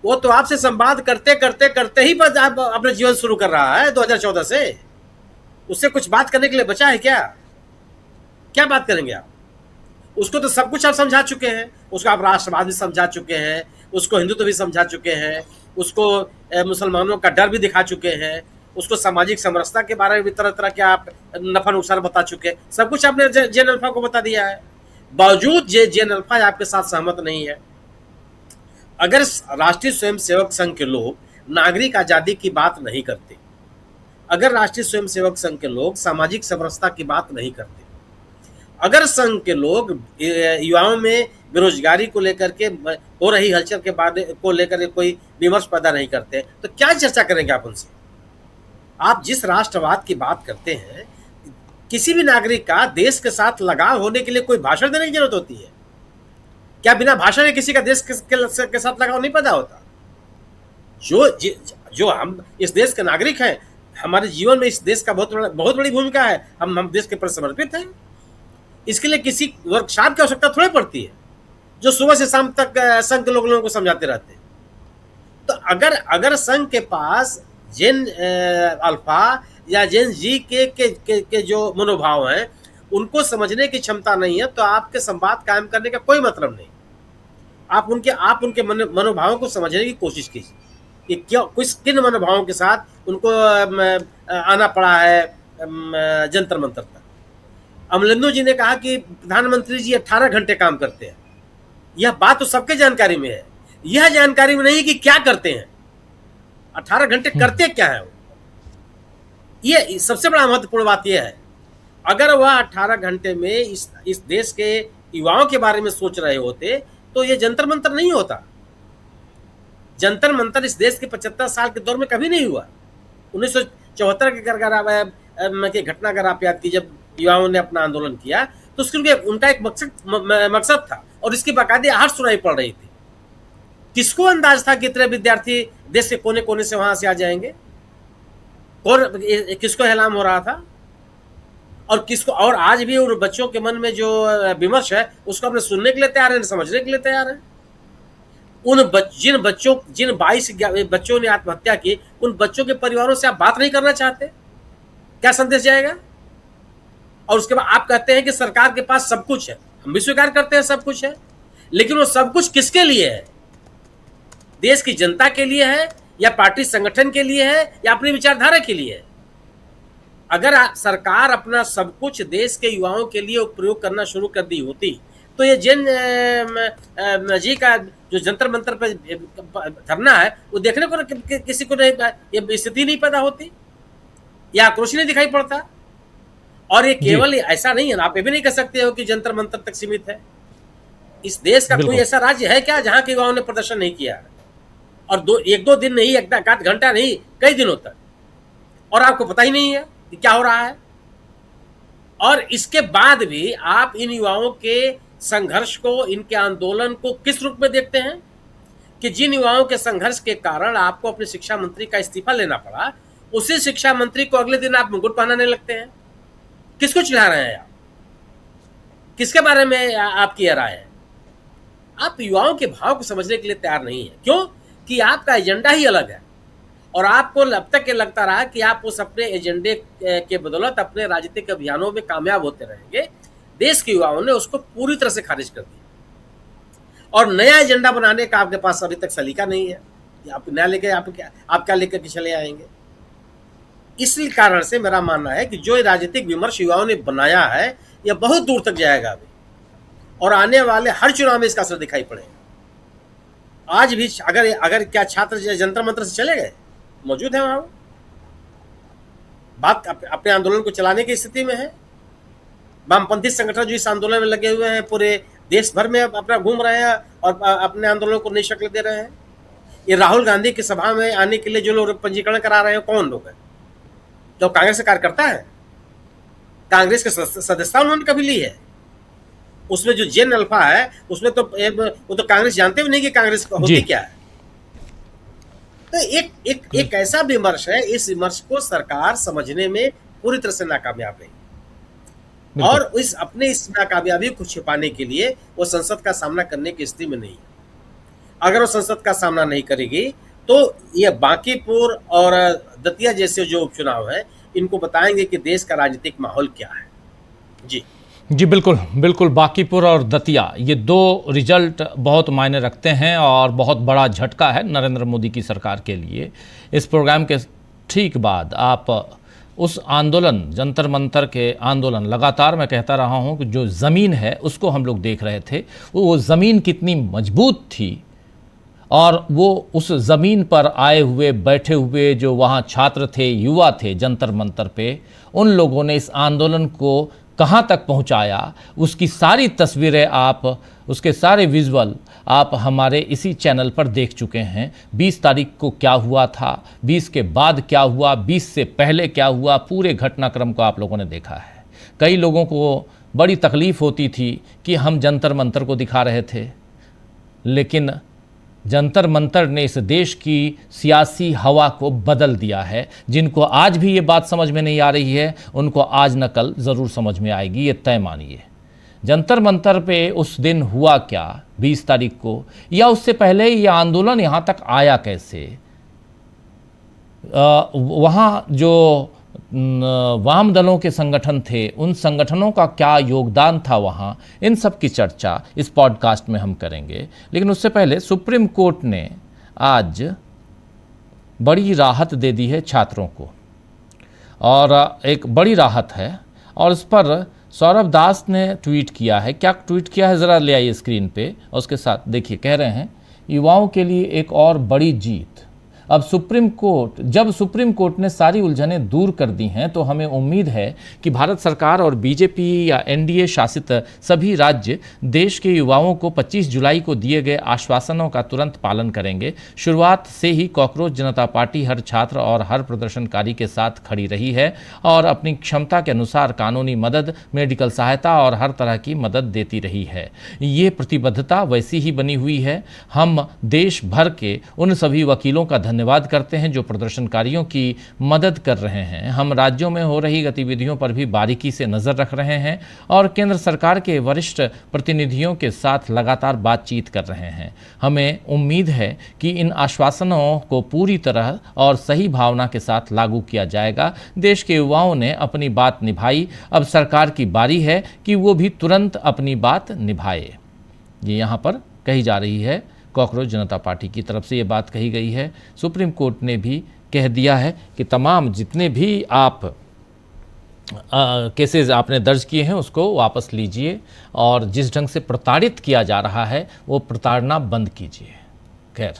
वो तो आपसे संवाद करते करते करते ही बस आप अपना जीवन शुरू कर रहा है 2014 से। उससे कुछ बात करने के लिए बचा है क्या? क्या बात करेंगे आप? उसको तो सब कुछ आप समझा चुके हैं। उसको आप राष्ट्रवाद भी समझा चुके हैं, उसको हिंदुत्व भी समझा चुके हैं, उसको मुसलमानों का डर भी दिखा चुके हैं, उसको सामाजिक समरसता के बारे में भी तरह तरह के आप नफा नुकसान बता चुके हैं। सब कुछ आपने जेन अल्फा को बता दिया है। बावजूद जेन अल्फा आपके साथ सहमत नहीं है। अगर राष्ट्रीय स्वयंसेवक संघ के लोग नागरिक आजादी की बात नहीं करते, अगर राष्ट्रीय स्वयंसेवक संघ के लोग सामाजिक समरसता की बात नहीं करते, अगर संघ के लोग युवाओं में बेरोजगारी को लेकर के हो रही हलचल के बारे को लेकर कोई विमर्श पैदा नहीं करते, तो क्या चर्चा करेंगे आप उनसे? आप जिस राष्ट्रवाद की बात करते हैं, किसी भी नागरिक का देश के साथ लगाव होने के लिए कोई भाषण देने की जरूरत होती है क्या? बिना भाषण के किसी का देश के साथ लगाव नहीं पैदा होता। जो हम इस देश के नागरिक हैं, हमारे जीवन में इस देश का बहुत बड़ी भूमिका है। हम देश के प्रति समर्पित हैं। इसके लिए किसी वर्कशॉप की आवश्यकता थोड़ी पड़ती है जो सुबह से शाम तक संघ के लोगों को समझाते रहते हैं। तो अगर संघ के पास जेन अल्फा या जेन जी के जो मनोभाव हैं उनको समझने की क्षमता नहीं है, तो आपके संवाद कायम करने का कोई मतलब नहीं। आप उनके मनोभावों को समझने की कोशिश कीजिए कि क्यों किन मनोभावों के साथ उनको आना पड़ा है जंतर मंतर तक। अमलेंदु जी ने कहा कि प्रधानमंत्री जी 18 घंटे काम करते हैं। यह बात तो सबके जानकारी में है, यह जानकारी में नहीं कि क्या करते हैं। 18 घंटे करते क्या है? ये सबसे बड़ा महत्वपूर्ण बात यह है। अगर वह 18 घंटे में इस देश के युवाओं के बारे में सोच रहे होते तो यह जंतर मंतर नहीं होता। जंतर मंतर इस देश के 75 साल के दौर में कभी नहीं हुआ। 1974 की घटना अगर आप याद कीजिए, जब युवाओं ने अपना आंदोलन किया तो उसके लिए उनका एक मकसद था और इसकी बाकायदे आहट सुनाई पड़ रही थी। किसको अंदाज था कि इतने विद्यार्थी देश के कोने कोने से वहां से आ जाएंगे? किसको एलान हो रहा था? और आज भी उन बच्चों के मन में जो विमर्श है उसको अपने सुनने के लिए तैयार है, समझने के लिए तैयार है। जिन 22 बच्चों ने आत्महत्या की, उन बच्चों के परिवारों से आप बात नहीं करना चाहते? क्या संदेश जाएगा? और उसके बाद आप कहते हैं कि सरकार के पास सब कुछ है। हम भी स्वीकार करते हैं सब कुछ है, लेकिन वो सब कुछ किसके लिए है? देश की जनता के लिए है या पार्टी संगठन के लिए है या अपनी विचारधारा के लिए है? अगर सरकार अपना सब कुछ देश के युवाओं के लिए प्रयोग करना शुरू कर दी होती तो ये जैन जी का जो जंतर मंतर पे धरना है वो देखने को किसी को नहीं, ये स्थिति नहीं पैदा होती या आक्रोश नहीं दिखाई पड़ता। और ये केवल ऐसा नहीं है, आप ये भी नहीं कह सकते हो कि जंतर मंतर तक सीमित है। इस देश का कोई ऐसा राज्य है क्या जहां के युवाओं ने प्रदर्शन नहीं किया है? और एक दो दिन नहीं, एक आध घंटा नहीं, कई दिनों तक, और आपको पता ही नहीं है कि क्या हो रहा है। और इसके बाद भी आप इन युवाओं के संघर्ष को, इनके आंदोलन को किस रूप में देखते हैं कि जिन युवाओं के संघर्ष के कारण आपको अपने शिक्षा मंत्री का इस्तीफा लेना पड़ा, उसी शिक्षा मंत्री को अगले दिन आप मुकुट पहनाने लगते हैं। किसको चिढ़ा रहे हैं आप? किसके बारे में आपकी यह राय है? आप युवाओं के भाव को समझने के लिए तैयार नहीं है। क्यों? कि आपका एजेंडा ही अलग है और आपको अब तक ये लगता रहा कि आप उस अपने एजेंडे के बदौलत अपने राजनीतिक अभियानों में कामयाब होते रहेंगे। देश के युवाओं ने उसको पूरी तरह से खारिज कर दिया और नया एजेंडा बनाने का आपके पास अभी तक सलीका नहीं है। आप नया लेके आप क्या लेकर के चले आएंगे? इस कारण से मेरा मानना है कि जो राजनीतिक विमर्श युवाओं ने बनाया है यह बहुत दूर तक जाएगा अभी, और आने वाले हर चुनाव में इसका असर दिखाई पड़ेगा। आज भी अगर क्या छात्र जंतर मंतर से चले गए, मौजूद है वहां, बात अपने आंदोलन को चलाने की स्थिति में है। वामपंथी संगठन जो इस आंदोलन में लगे हुए हैं पूरे देश भर में अपना घूम रहे हैं और अपने आंदोलन को नई शक्ल दे रहे हैं। ये राहुल गांधी की सभा में आने के लिए जो लोग पंजीकरण करा रहे हैं कौन लोग हैं? जो कांग्रेस का कार्यकर्ता है, कांग्रेस के सदस्यता उन्होंने कभी ली है। उसमें जो जेन अल्फा है उसमें तो वो तो कांग्रेस जानते भी नहीं कि कांग्रेस होती क्या है। तो एक ऐसा विमर्श है, इस विमर्श को सरकार समझने में पूरी तरह से नाकामयाब रही और इस नाकामयाबी को छिपाने के लिए वो संसद का सामना करने की स्थिति में नहीं है। अगर वो संसद का सामना नहीं करेगी तो ये बांकीपुर और दतिया जैसे जो उपचुनाव है इनको बताएंगे कि देश का राजनीतिक माहौल क्या है। जी बिल्कुल बांकीपुर और दतिया, ये दो रिजल्ट बहुत मायने रखते हैं और बहुत बड़ा झटका है नरेंद्र मोदी की सरकार के लिए। इस प्रोग्राम के ठीक बाद आप उस आंदोलन, जंतर मंतर के आंदोलन, लगातार मैं कहता रहा हूं कि जो ज़मीन है उसको हम लोग देख रहे थे, वो ज़मीन कितनी मजबूत थी और वो उस ज़मीन पर आए हुए बैठे हुए जो वहाँ छात्र थे, युवा थे जंतर मंतर पे, उन लोगों ने इस आंदोलन को कहाँ तक पहुँचाया, उसकी सारी तस्वीरें आप, उसके सारे विजुअल आप हमारे इसी चैनल पर देख चुके हैं। 20 तारीख को क्या हुआ था, 20 के बाद क्या हुआ, 20 से पहले क्या हुआ, पूरे घटनाक्रम को आप लोगों ने देखा है। कई लोगों को बड़ी तकलीफ़ होती थी कि हम जंतर मंतर को दिखा रहे थे, लेकिन जंतर मंतर ने इस देश की सियासी हवा को बदल दिया है। जिनको आज भी ये बात समझ में नहीं आ रही है उनको आज न कल ज़रूर समझ में आएगी, ये तय मानिए। जंतर मंतर पे उस दिन हुआ क्या 20 तारीख को, या उससे पहले ये आंदोलन यहाँ तक आया कैसे, वहाँ जो वाम दलों के संगठन थे उन संगठनों का क्या योगदान था वहाँ, इन सब की चर्चा इस पॉडकास्ट में हम करेंगे। लेकिन उससे पहले सुप्रीम कोर्ट ने आज बड़ी राहत दे दी है छात्रों को, और एक बड़ी राहत है, और इस पर सौरभ दास ने ट्वीट किया है। क्या ट्वीट किया है ज़रा ले आइए स्क्रीन पे, और उसके साथ देखिए, कह रहे हैं युवाओं के लिए एक और बड़ी जीत। अब जब सुप्रीम कोर्ट ने सारी उलझनें दूर कर दी हैं तो हमें उम्मीद है कि भारत सरकार और बीजेपी या एनडीए शासित सभी राज्य देश के युवाओं को 25 जुलाई को दिए गए आश्वासनों का तुरंत पालन करेंगे। शुरुआत से ही कॉकरोच जनता पार्टी हर छात्र और हर प्रदर्शनकारी के साथ खड़ी रही है और अपनी क्षमता के अनुसार कानूनी मदद, मेडिकल सहायता और हर तरह की मदद देती रही है। ये प्रतिबद्धता वैसी ही बनी हुई है। हम देश भर के उन सभी वकीलों का धन्यवाद करते हैं जो प्रदर्शनकारियों की मदद कर रहे हैं। हम राज्यों में हो रही गतिविधियों पर भी बारीकी से नज़र रख रहे हैं और केंद्र सरकार के वरिष्ठ प्रतिनिधियों के साथ लगातार बातचीत कर रहे हैं। हमें उम्मीद है कि इन आश्वासनों को पूरी तरह और सही भावना के साथ लागू किया जाएगा। देश के युवाओं ने अपनी बात निभाई, अब सरकार की बारी है कि वो भी तुरंत अपनी बात निभाए। ये यहाँ पर कही जा रही है, कॉकरोच जनता पार्टी की तरफ से ये बात कही गई है। सुप्रीम कोर्ट ने भी कह दिया है कि तमाम जितने भी आप केसेस आपने दर्ज किए हैं उसको वापस लीजिए और जिस ढंग से प्रताड़ित किया जा रहा है वो प्रताड़ना बंद कीजिए। खैर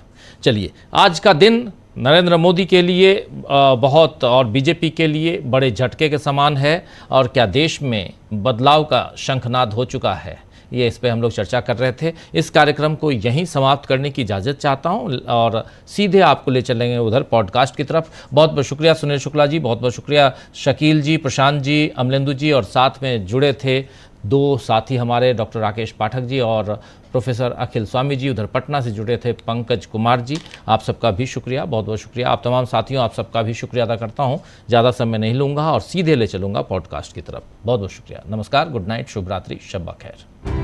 चलिए, आज का दिन नरेंद्र मोदी के लिए बहुत और बीजेपी के लिए बड़े झटके के समान है और क्या देश में बदलाव का शंखनाद हो चुका है, ये इस पे हम लोग चर्चा कर रहे थे। इस कार्यक्रम को यहीं समाप्त करने की इजाज़त चाहता हूं और सीधे आपको ले चलेंगे उधर पॉडकास्ट की तरफ। बहुत बहुत शुक्रिया सुनील शुक्ला जी, बहुत बहुत शुक्रिया शकील जी, प्रशांत जी, अमलेंदु जी, और साथ में जुड़े थे दो साथी हमारे डॉक्टर राकेश पाठक जी और प्रोफेसर अखिल स्वामी जी, उधर पटना से जुड़े थे पंकज कुमार जी। आप सबका भी शुक्रिया, बहुत बहुत शुक्रिया। आप तमाम साथियों, आप सबका भी शुक्रिया अदा करता हूं। ज़्यादा समय नहीं लूँगा और सीधे ले चलूँगा पॉडकास्ट की तरफ। बहुत बहुत शुक्रिया, नमस्कार, गुड नाइट, शुभ रात्रि, शब ब खैर।